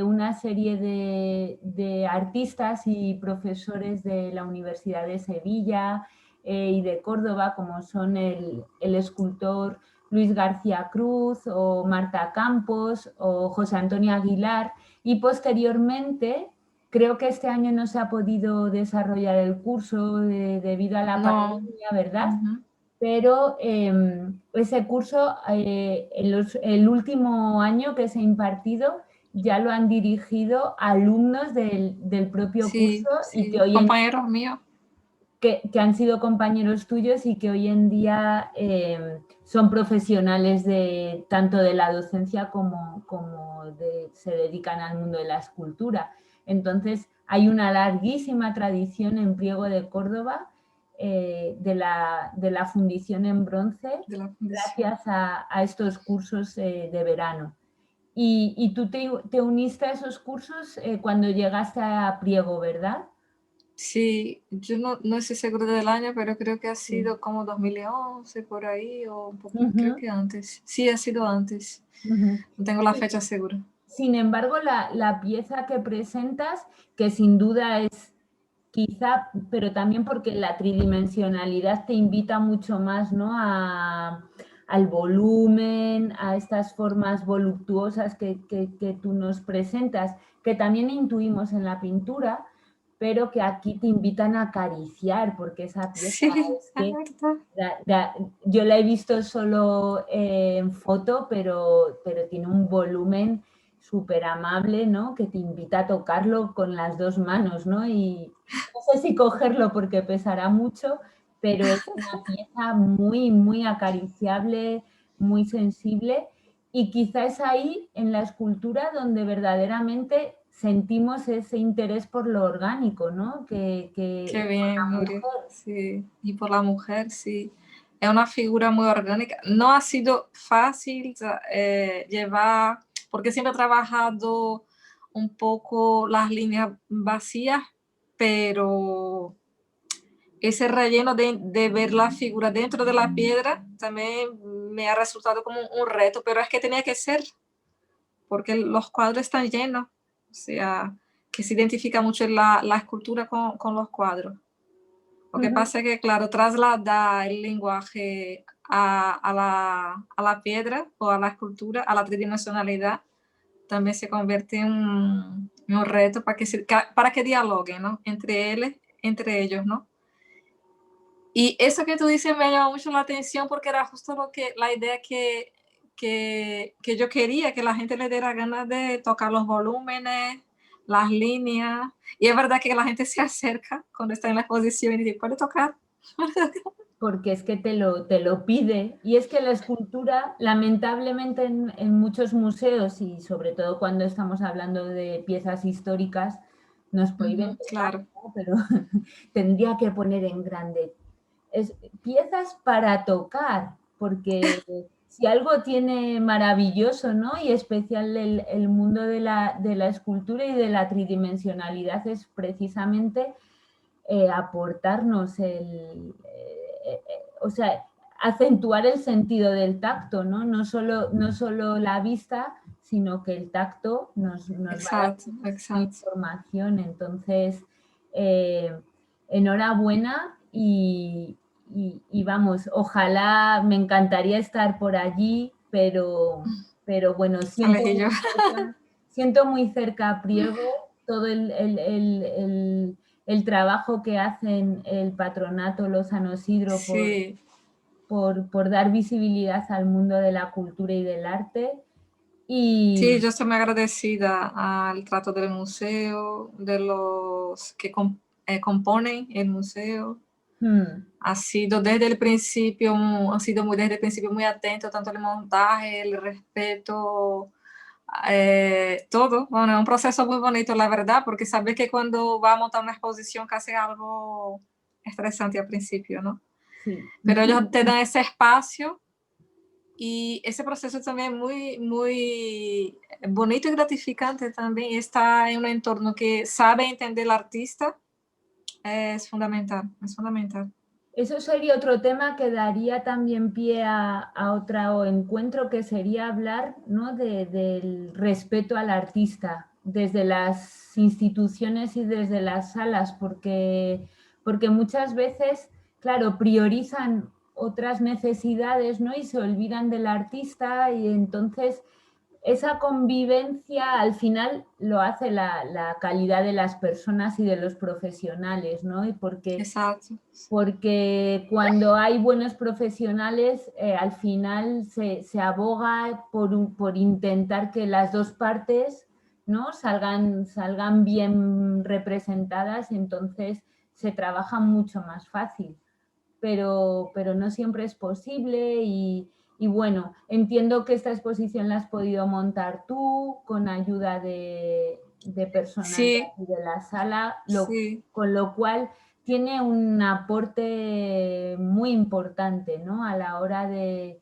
una serie de artistas y profesores de la Universidad de Sevilla, y de Córdoba, como son el escultor Luis García Cruz o Marta Campos o José Antonio Aguilar. Y posteriormente, creo que este año no se ha podido desarrollar el curso debido a la No. pandemia, ¿verdad? Uh-huh. Pero ese curso, el último año que se ha impartido, ya lo han dirigido alumnos del propio Sí, curso y que sí, hoy en compañeros míos. que han sido compañeros tuyos y que hoy en día son profesionales tanto de la docencia se dedican al mundo de la escultura. Entonces, hay una larguísima tradición en Priego de Córdoba de la fundición en bronce De la fundación. gracias a estos cursos de verano. Y tú te uniste a esos cursos cuando llegaste a Priego, ¿verdad? Sí, yo no estoy segura del año, pero creo que ha Sí. sido como 2011 por ahí, o un poco, creo Ujú, que antes. Sí, ha sido antes. ujú. No tengo la fecha segura. Sin embargo, la pieza que presentas, que sin duda es quizá, pero también porque la tridimensionalidad te invita mucho más, ¿no? Al volumen, a estas formas voluptuosas que tú nos presentas, que también intuimos en la pintura, pero que aquí te invitan a acariciar, porque esa pieza Sí, es es que verdad. yo la he visto solo en foto, pero tiene un volumen súper amable, ¿no? Que te invita a tocarlo con las dos manos, ¿no? Y no sé si cogerlo porque pesará mucho, pero es una pieza muy, muy acariciable, muy sensible y quizá es ahí en la escultura donde verdaderamente sentimos ese interés por lo orgánico, ¿no? Qué Que bien, la Nuria. mujer. Sí, y por la mujer, sí. Es una figura muy orgánica. No ha sido fácil llevar, porque siempre he trabajado un poco las líneas vacías, pero ese relleno de ver la figura dentro de la piedra también me ha resultado como un reto, pero es que tenía que ser, porque los cuadros están llenos, o sea, que se identifica mucho la escultura con los cuadros. Lo que pasa es que, claro, traslada el lenguaje a la piedra o a la escultura, a la tridimensionalidad, también se convierte en un reto para que dialoguen, ¿no? Entre ellos, ¿no? Y eso que tú dices me llamó mucho la atención porque era justo la idea que yo quería, que la gente le diera ganas de tocar los volúmenes, las líneas. Y es verdad que la gente se acerca cuando está en la exposición y dice, ¿puede tocar? Porque es que te lo pide. Y es que la escultura, lamentablemente en muchos museos y sobre todo cuando estamos hablando de piezas históricas, nos prohíben tocar, Claro. ¿no? Pero tendría que poner en grande. Piezas para tocar, porque si algo tiene maravilloso, ¿no? Y especial el mundo de la escultura y de la tridimensionalidad es precisamente aportarnos o sea, acentuar el sentido del tacto, ¿no? No solo la vista, sino que el tacto nos va a dar Exacto, muchísima exacto. información. Entonces, enhorabuena y vamos, ojalá, me encantaría estar por allí, pero bueno, Alejillo. siento muy cerca a Priego todo el trabajo que hacen el patronato Lozano Sidro Sí, por dar visibilidad al mundo de la cultura y del arte. Y sí, yo estoy muy agradecida al trato del museo, de los que componen el museo. Ha sido desde el principio, han sido muy, desde el principio muy atentos, tanto el montaje, el respeto, todo. Bueno, es un proceso muy bonito, la verdad, porque sabes que cuando va a montar una exposición casi algo estresante al principio, ¿no? sí. Pero ellos te dan ese espacio y ese proceso también muy, muy bonito y gratificante también. Estar en un entorno que sabe entender al artista es fundamental, es fundamental. Eso sería otro tema que daría también pie a otro encuentro, que sería hablar, ¿no?, del respeto al artista desde las instituciones y desde las salas, porque muchas veces, claro, priorizan otras necesidades, ¿no?, y se olvidan del artista, y entonces esa convivencia al final lo hace la calidad de las personas y de los profesionales, ¿no? Y Exacto. porque cuando hay buenos profesionales, al final se aboga por intentar que las dos partes, ¿no?, salgan bien representadas, y entonces se trabaja mucho más fácil. Pero no siempre es posible, y bueno, entiendo que esta exposición la has podido montar tú con ayuda de personal Sí, de la sala, sí. con lo cual tiene un aporte muy importante, ¿no?, a la hora de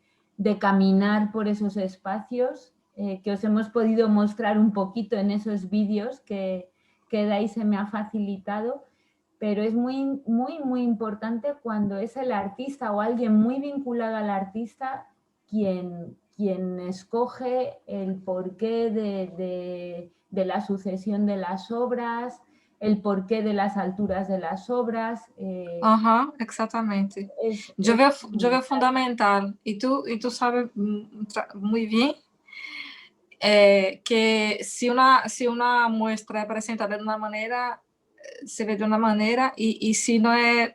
caminar por esos espacios, que os hemos podido mostrar un poquito en esos vídeos que Dai se me ha facilitado. Pero es muy, muy, muy importante cuando es el artista o alguien muy vinculado al artista quien escoge el porqué de la sucesión de las obras, el porqué de las alturas de las obras. Ajá, exatamente. Es Yo veo fundamental, y tú sabes muy bien que si una muestra es presentada de una manera, se ve de una manera, y si no es,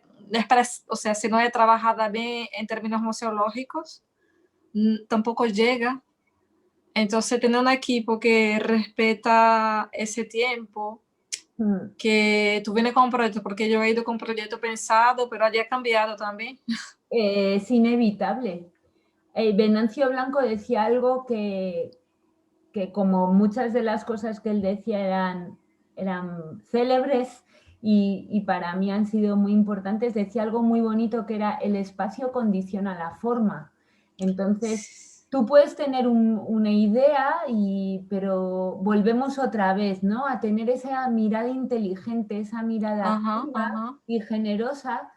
o sea, si no es trabajada bien en términos museológicos, tampoco llega. Entonces, tener un equipo que respeta ese tiempo, que tú vienes con un proyecto, porque yo he ido con un proyecto pensado, pero haya cambiado también. es inevitable. Venancio Blanco decía algo que como muchas de las cosas que él decía eran célebres y para mí han sido muy importantes, decía algo muy bonito, que era: el espacio condiciona la forma. Entonces, tú puedes tener una idea, pero volvemos otra vez, ¿no?, a tener esa mirada inteligente, esa mirada Ajá, activa ajá. y generosa,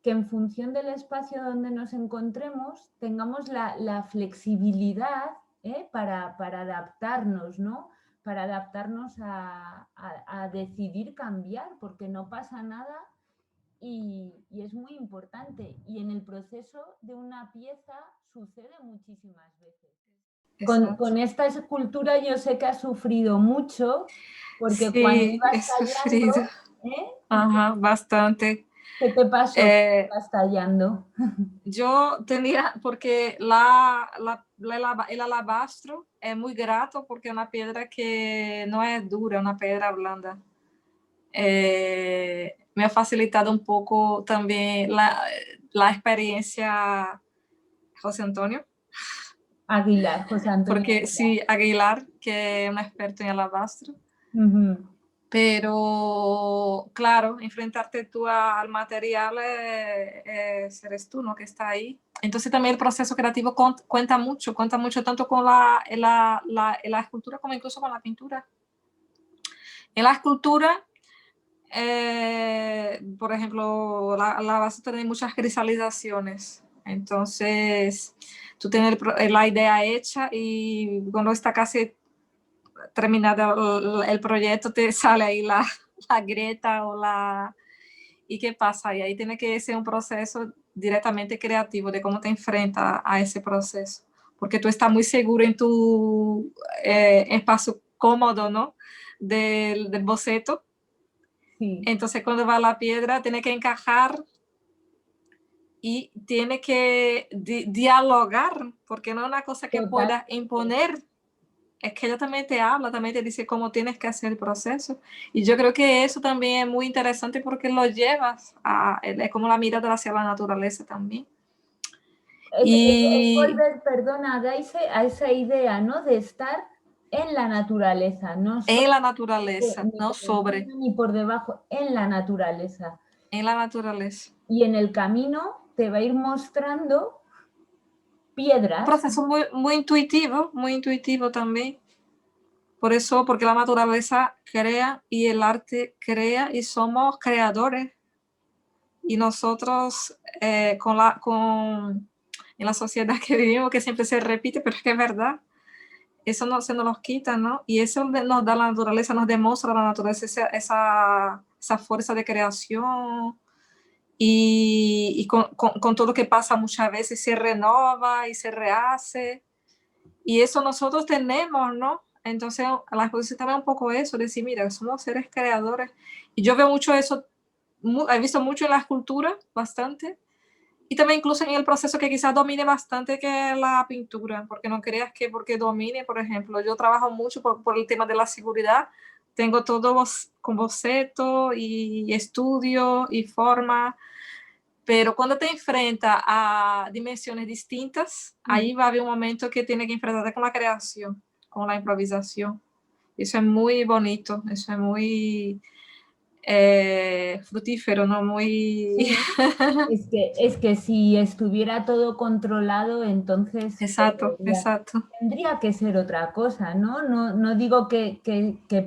que en función del espacio donde nos encontremos tengamos la flexibilidad, para adaptarnos, ¿no? Para adaptarnos a decidir cambiar, porque no pasa nada, y es muy importante. Y en el proceso de una pieza sucede muchísimas veces. Exacto. Con esta escultura yo sé que has sufrido mucho, porque cuando Sí, he ibas tallando, sufrido. Ajá, bastante. ¿qué te pasó? Eh, Ibas tallando. yo tenía, porque el alabastro es muy grato porque es una piedra que no es dura, una piedra blanda. Me ha facilitado un poco también la experiencia José Antonio, Aguilar, José Antonio porque Aguilar. sí, Aguilar, que es un experto en alabastro, Ujú. pero claro, enfrentarte tú al material eres tú, ¿no?, que está ahí. Entonces también el proceso creativo cuenta mucho tanto con la escultura como incluso con la pintura. En la escultura, por ejemplo, la vas a tener muchas cristalizaciones. Entonces, tú tienes la idea hecha y cuando está casi terminado el proyecto, te sale ahí la grieta o la... ¿Y qué pasa? Y ahí tiene que ser un proceso directamente creativo, de cómo te enfrentas a ese proceso, porque tú estás muy seguro en tu espacio cómodo, ¿no? Del boceto. Sí, Entonces, cuando va la piedra, tiene que encajar y tiene que dialogar, porque no es una cosa que total. puedas imponer, es que ella también te habla, también te dice cómo tienes que hacer el proceso. Y yo creo que eso también es muy interesante porque lo llevas es como la mirada hacia la naturaleza también. Es Y volver, perdona, Daisy, a esa idea, ¿no? De estar en la naturaleza, no en solo la naturaleza, ni no por sobre, encima ni por debajo, en la naturaleza. en la naturaleza. Y en el camino te va a ir mostrando Un piedras. proceso muy intuitivo también. Por eso, porque la naturaleza crea y el arte crea y somos creadores. Y nosotros, en la sociedad que vivimos, que siempre se repite, pero es que es verdad, eso no se nos los quita, ¿no? Y eso nos da la naturaleza, nos demuestra la naturaleza, esa fuerza de creación. Y con todo lo que pasa muchas veces se renova y se rehace. Y eso nosotros tenemos, ¿no? Entonces, a la exposición también un poco eso, decir, mira, somos seres creadores. Y yo veo mucho eso, he visto mucho en la escultura, bastante, y también incluso en el proceso que quizás domine bastante que la pintura, porque no creas que porque domine, por ejemplo, yo trabajo mucho por el tema de la seguridad, tengo todo con boceto y estudio y forma, pero cuando te enfrentas a dimensiones distintas, ahí va a haber un momento que tiene que enfrentarte con la creación, con la improvisación. Eso es muy bonito, eso es muy fructífero, ¿no? Muy... Sí, es que si estuviera todo controlado, entonces Exacto, exacto. tendría que ser otra cosa, ¿no? No, no digo que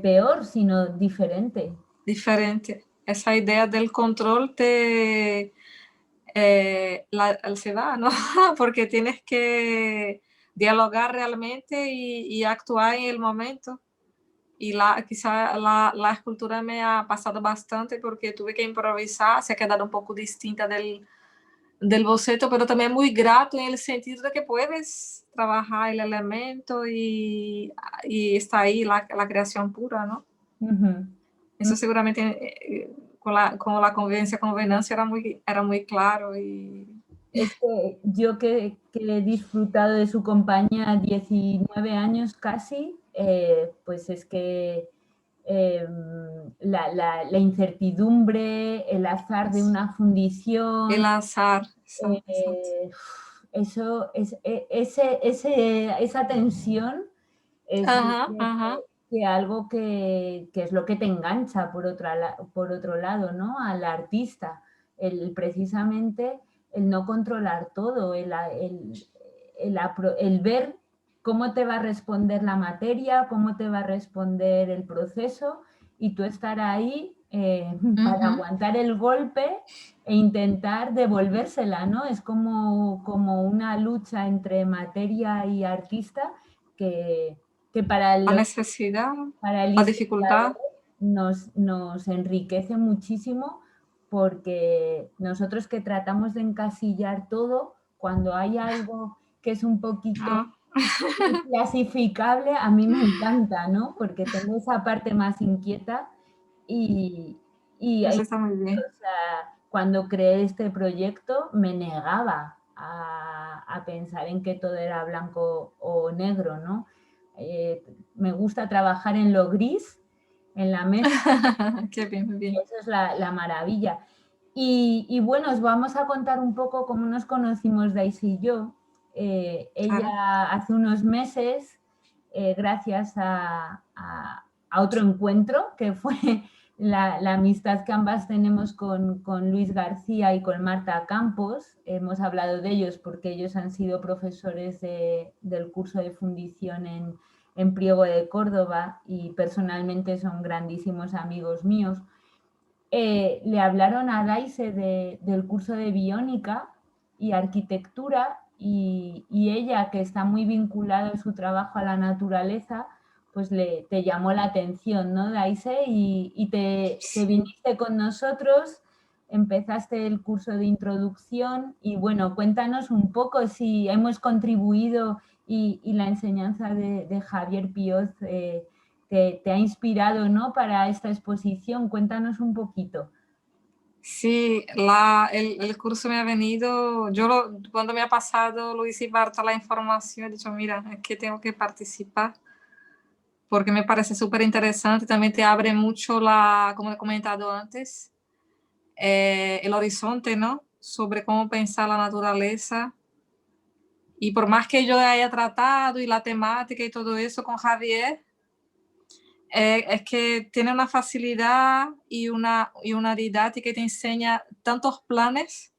peor, sino diferente. Diferente. Esa idea del control se va, ¿no? Porque tienes que dialogar realmente y actuar en el momento. Y quizá la escultura me ha pasado bastante porque tuve que improvisar, se ha quedado un poco distinta del boceto, pero también muy grato en el sentido de que puedes trabajar el elemento y está ahí la creación pura, ¿no? Ujú. Eso seguramente con la convivencia con Venancio era muy claro. Es que yo que he disfrutado de su compañía 19 años casi, pues es que la incertidumbre, el azar de una fundición, El azar, exacto. eh, eso, esa tensión es yo Ajá, creo ajá. que algo que es lo que te engancha por otro lado, ¿no? Al artista, precisamente el no controlar todo, el ver cómo te va a responder la materia, cómo te va a responder el proceso y tú estar ahí para Uhum. aguantar el golpe e intentar devolvérsela, ¿no? Es como una lucha entre materia y artista que, que A necessidad, para el a historiador dificultad. nos enriquece muchísimo porque nosotros que tratamos de encasillar todo, cuando hay algo que es un poquito Ah, clasificable, a mí me encanta, ¿no? Porque tengo esa parte más inquieta y, y eso hay, está muy bien. o sea, cuando creé este proyecto me negaba a pensar en que todo era blanco o negro, ¿no? Me gusta trabajar en lo gris, en la mezcla, Qué bien, muy y bien. eso es la maravilla. Y bueno, os vamos a contar un poco cómo nos conocimos Daisy y yo. Claro. Ella hace unos meses, gracias a otro encuentro, que fue la amistad que ambas tenemos con Luis García y con Marta Campos. Hemos hablado de ellos porque ellos han sido profesores del curso de fundición en Priego de Córdoba y personalmente son grandísimos amigos míos. Le hablaron a Daise del curso de biónica y arquitectura y ella, que está muy vinculada en su trabajo a la naturaleza, pues te llamó la atención, ¿no, Daise? Y te viniste con nosotros empezaste el curso de introducción y bueno, cuéntanos un poco si hemos contribuido y la enseñanza de Javier Pioz te ha inspirado, ¿no?, para esta exposición. Cuéntanos un poquito. Sí, el curso me ha venido, cuando me ha pasado Luis y Barta la información, he dicho, mira, es que tengo que participar, porque me parece súper interesante, también te abre mucho como he comentado antes, el horizonte, ¿no? Sobre cómo pensar la naturaleza. Y por más que yo haya tratado y la temática y todo eso con Javier, es que tiene una facilidad y una didáctica que te enseña tantos planes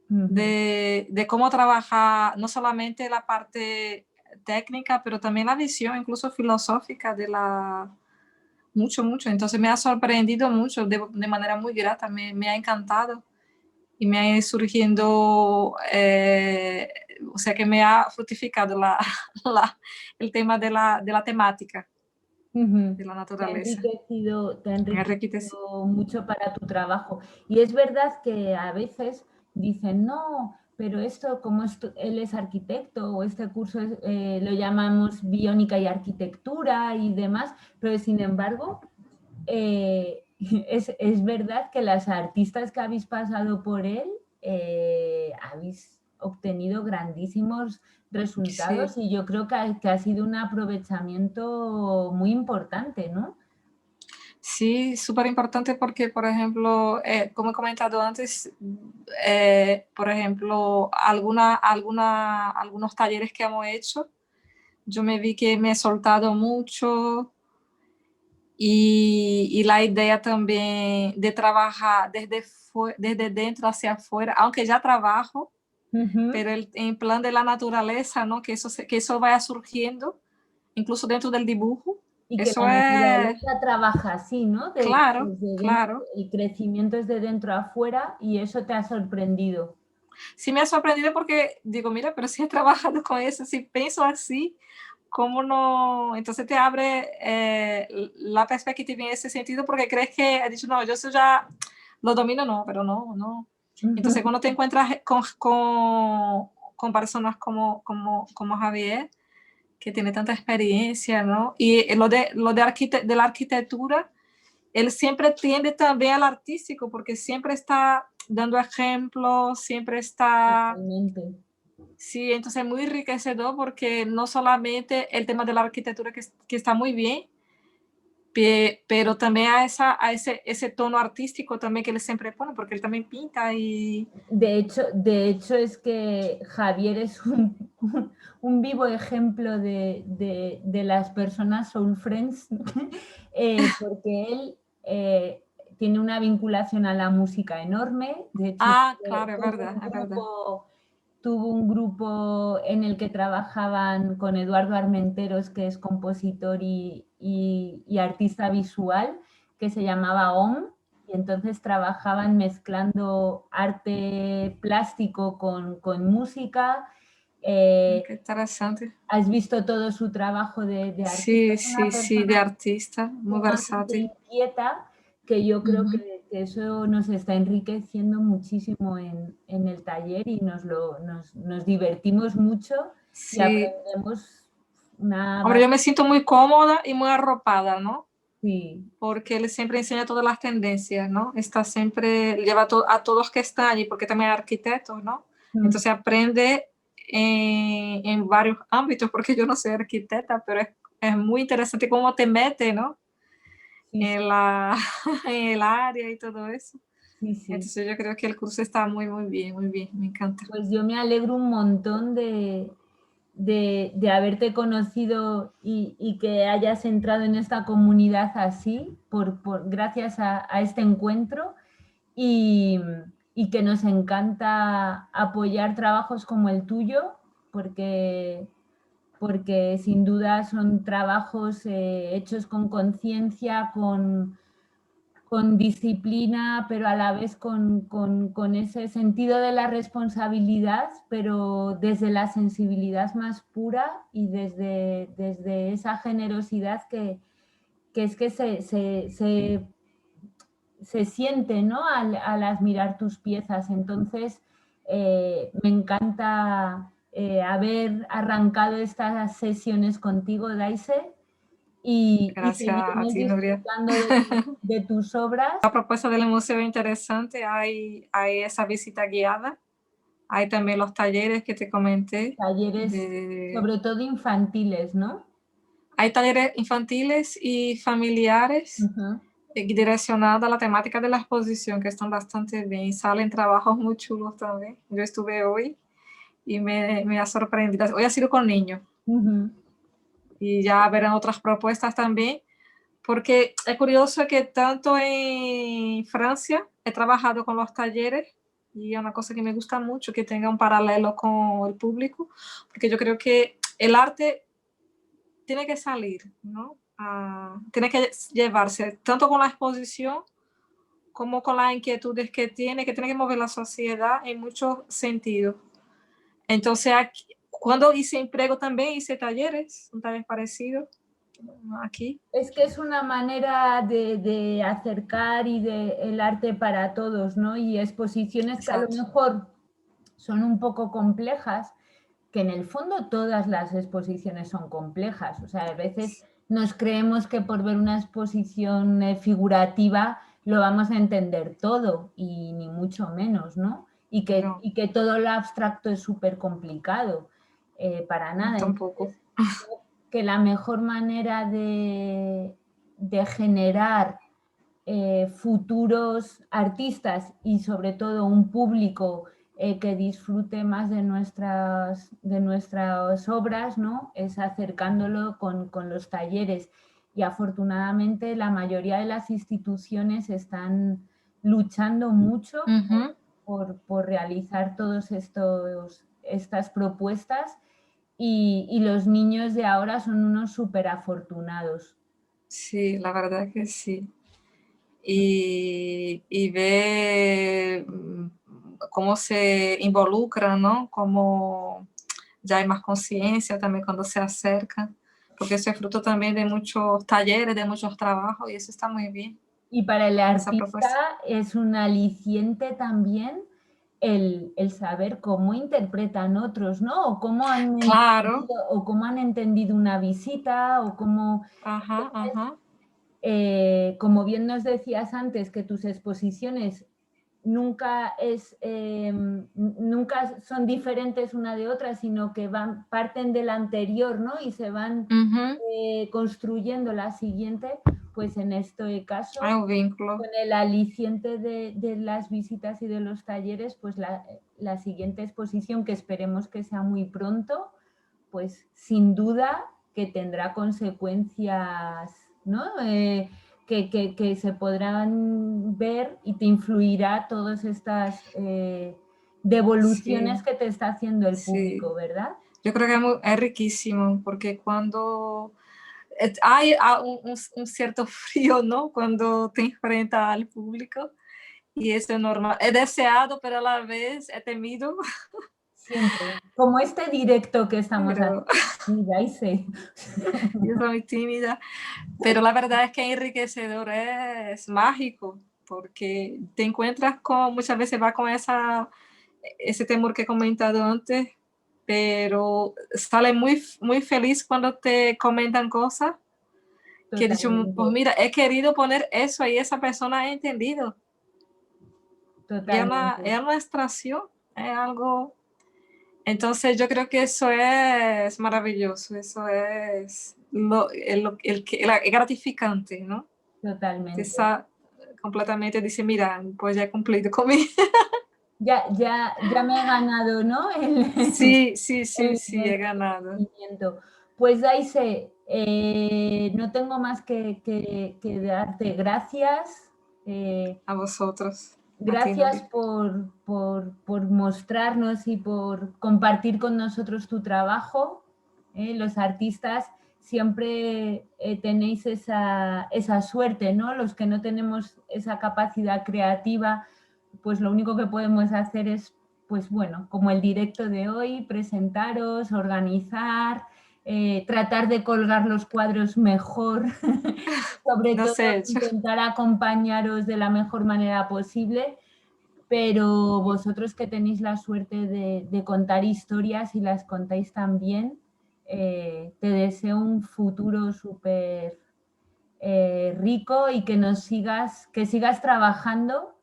de cómo trabajar, no solamente la parte técnica, pero también la visión, incluso filosófica de la... Mucho, mucho. Entonces me ha sorprendido mucho de manera muy grata, me ha encantado y me ha ido surgiendo, o sea que me ha fructificado el tema de la temática de la naturaleza. Te ha Me ha enriquecido. enriquecido mucho para tu trabajo. Y es verdad que a veces dicen, no, pero esto, como él es arquitecto o este curso lo llamamos biónica y arquitectura y demás, pero sin embargo, es verdad que las artistas que habéis pasado por él habéis obtenido grandísimos resultados Sí. y yo creo que ha sido un aprovechamiento muy importante, ¿no? Sí, súper importante porque, por ejemplo, como he comentado antes, por ejemplo, algunos talleres que hemos hecho, yo me vi que me he soltado mucho y la idea también de trabajar desde dentro hacia afuera, aunque ya trabajo, pero en plan de la naturaleza, ¿no? Que eso vaya surgiendo, incluso dentro del dibujo. Y que Eso la es, naturaleza trabaja así, ¿no? claro, Desde dentro, claro. el crecimiento es de dentro a afuera y eso te ha sorprendido. Sí me ha sorprendido porque digo, mira, pero si he trabajado con eso, si pienso así, ¿cómo no? Entonces te abre la perspectiva en ese sentido porque crees que, he dicho, no, yo eso ya lo domino, no, pero no, no. Entonces cuando te encuentras con personas como Javier, que tiene tanta experiencia, ¿no? Y de la arquitectura, él siempre tiende también al artístico, porque siempre está dando ejemplos, siempre está... Totalmente. Sí, entonces es muy enriquecedor porque no solamente el tema de la arquitectura que está muy bien, pero también a ese tono artístico también que él siempre pone, porque él también pinta y... De hecho es que Javier es un vivo ejemplo de las personas soul friends, porque él tiene una vinculación a la música enorme. De hecho, Ah, claro, es verdad, es verdad. tuvo un grupo en el que trabajaban con Eduardo Armenteros, que es compositor y artista visual, que se llamaba OM, y entonces trabajaban mezclando arte plástico con música. Qué interesante. Has visto todo su trabajo de artista. Sí, Es una sí, sí, de persona artista, muy sumamente versátil. inquieta, que yo creo Ujú. que eso nos está enriqueciendo muchísimo en el taller y nos divertimos mucho y Sí, aprendemos una hombre, yo base. me siento muy cómoda y muy arropada, ¿no? Sí. Porque él siempre enseña todas las tendencias, ¿no? Está siempre, lleva a todos que están allí, porque también es arquitecto, ¿no? Mm. Entonces aprende en varios ámbitos, porque yo no soy arquitecta, pero es muy interesante cómo te mete, ¿no? Sí, sí, En en el área y todo eso. sí, sí. Entonces yo creo que el curso está muy bien, me encanta. Pues yo me alegro un montón de haberte conocido y que hayas entrado en esta comunidad así, gracias a este encuentro y, y que nos encanta apoyar trabajos como el tuyo, porque, porque sin duda son trabajos hechos con conciencia, con disciplina, pero a la vez con ese sentido de la responsabilidad, pero desde la sensibilidad más pura y desde esa generosidad que es que se siente, ¿no? Al admirar tus piezas. Entonces, me encanta haber arrancado estas sesiones contigo, Daise, y Gracias a seguiremos ti, Nuria. disfrutando de tus obras. La propuesta del museo es interesante, hay esa visita guiada, hay también los talleres que te comenté. Talleres, sobre todo infantiles, ¿no? Hay talleres infantiles y familiares direccionados a la temática de la exposición, que están bastante bien. Salen trabajos muy chulos también. Yo estuve hoy y me ha sorprendido. Hoy ha sido con niños. Y ya verán otras propuestas también, porque es curioso que tanto en Francia he trabajado con los talleres y es una cosa que me gusta mucho, que tenga un paralelo con el público, porque yo creo que el arte tiene que salir, ¿no? Tiene que llevarse tanto con la exposición como con las inquietudes que tiene que mover la sociedad en muchos sentidos. Entonces, aquí, cuando hice empleo también hice talleres, un taller parecido aquí. Es que es una manera de acercar el arte para todos, ¿no? Y exposiciones que a lo mejor son un poco complejas, que en el fondo todas las exposiciones son complejas. O sea, a veces nos creemos que por ver una exposición figurativa lo vamos a entender todo y ni mucho menos, ¿no? Y que todo lo abstracto es súper complicado. Para nada. Tampoco. Entonces, que la mejor manera de generar futuros artistas y sobre todo un público que disfrute más de nuestras obras, ¿no? Es acercándolo con los talleres. Y afortunadamente la mayoría de las instituciones están luchando mucho por realizar todas estas propuestas y los niños de ahora son unos súper afortunados. Sí, la verdad que sí. Y ver cómo se involucran, ¿no? Cómo ya hay más conciencia también cuando se acercan, porque eso es fruto también de muchos talleres, de muchos trabajos, y eso está muy bien. Y para el artista es un aliciente también el saber cómo interpretan otros, ¿no? O cómo han entendido una visita, o cómo... como bien nos decías antes, que tus exposiciones nunca son diferentes una de otra, sino que parten de la anterior, ¿no? Y se van construyendo la siguiente, pues en este caso, con el aliciente de las visitas y de los talleres, pues la siguiente exposición, que esperemos que sea muy pronto, pues sin duda que tendrá consecuencias, ¿no? Que se podrán ver y te influirá todas estas devoluciones que te está haciendo el público, ¿verdad? Yo creo que es riquísimo, porque cuando hay un cierto frío, ¿no? Cuando te enfrentas al público, y eso es normal. Es deseado, pero a la vez es temido. Siempre. Como este directo que estamos haciendo. Mira, y sé. Yo soy muy tímida, pero la verdad es que es enriquecedor, es mágico, porque te encuentras con, muchas veces va con ese temor que he comentado antes, pero sale muy, muy feliz cuando te comentan cosas que he dicho, pues mira, he querido poner eso y esa persona ha entendido. Totalmente. Es una extracción, es algo... Entonces yo creo que eso es maravilloso, eso es gratificante, ¿no? Totalmente. Completamente dice, mira, pues ya he cumplido conmigo. Ya me he ganado, ¿no? Sí, he ganado. Pues Daise, no tengo más que darte gracias. A vosotros. Gracias por mostrarnos y por compartir con nosotros tu trabajo. Los artistas siempre tenéis esa suerte, ¿no? Los que no tenemos esa capacidad creativa, pues lo único que podemos hacer es, pues bueno, como el directo de hoy, presentaros, organizar, tratar de colgar los cuadros mejor, sobre No todo sé, yo- intentar acompañaros de la mejor manera posible, pero vosotros que tenéis la suerte de contar historias y las contáis tan bien, te deseo un futuro súper rico y que que sigas trabajando,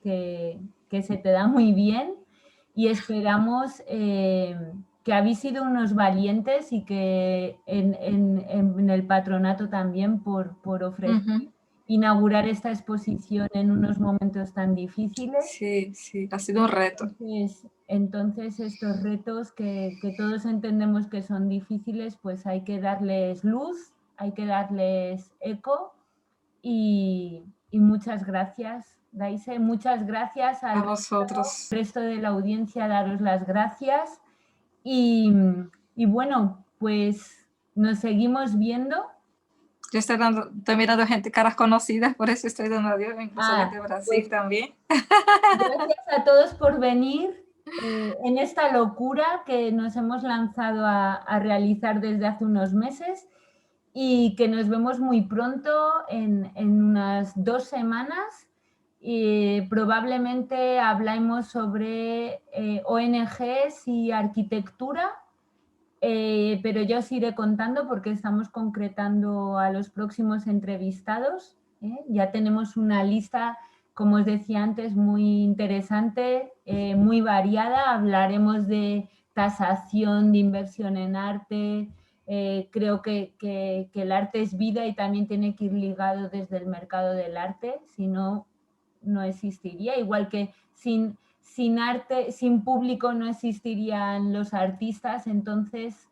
que se te da muy bien y esperamos que habéis sido unos valientes y que en el patronato también por ofrecer Ujú. inaugurar esta exposición en unos momentos tan difíciles. Sí, sí, ha sido un reto. Entonces estos retos que todos entendemos que son difíciles, pues hay que darles luz, hay que darles eco y muchas gracias, Daise, muchas gracias A al vosotros. resto de la audiencia, daros las gracias y, y bueno, pues nos seguimos viendo. Yo estoy mirando gente, caras conocidas, por eso estoy dando adiós, incluso Ah, gente de Brasil pues también. gracias a todos por venir en esta locura que nos hemos lanzado a realizar desde hace unos meses y que nos vemos muy pronto en unas 2 semanas. Y probablemente hablemos sobre ONGs y arquitectura, pero ya os iré contando porque estamos concretando a los próximos entrevistados. Ya tenemos una lista, como os decía antes, muy interesante, muy variada. Hablaremos de tasación, de inversión en arte. Creo que el arte es vida y también tiene que ir ligado desde el mercado del arte, si no, no existiría. Igual que sin arte, sin público no existirían los artistas, entonces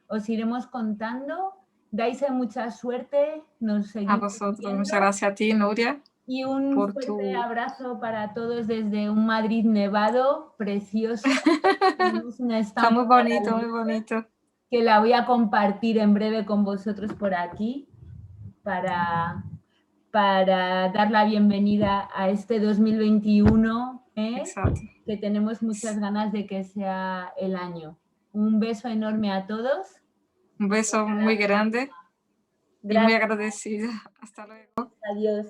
os iremos contando. Dais mucha suerte, nos A seguimos vosotros, viendo muchas gracias a ti, Nuria, y un por fuerte tu... abrazo para todos desde un Madrid nevado, precioso. Tenemos una Está estampa muy bonito, muy maravillosa bonito. que la voy a compartir en breve con vosotros por aquí para, para dar la bienvenida a este 2021, Exacto. que tenemos muchas ganas de que sea el año. Un beso enorme a todos. Un beso muy grande y muy Gracias. agradecida. Hasta luego. Adiós.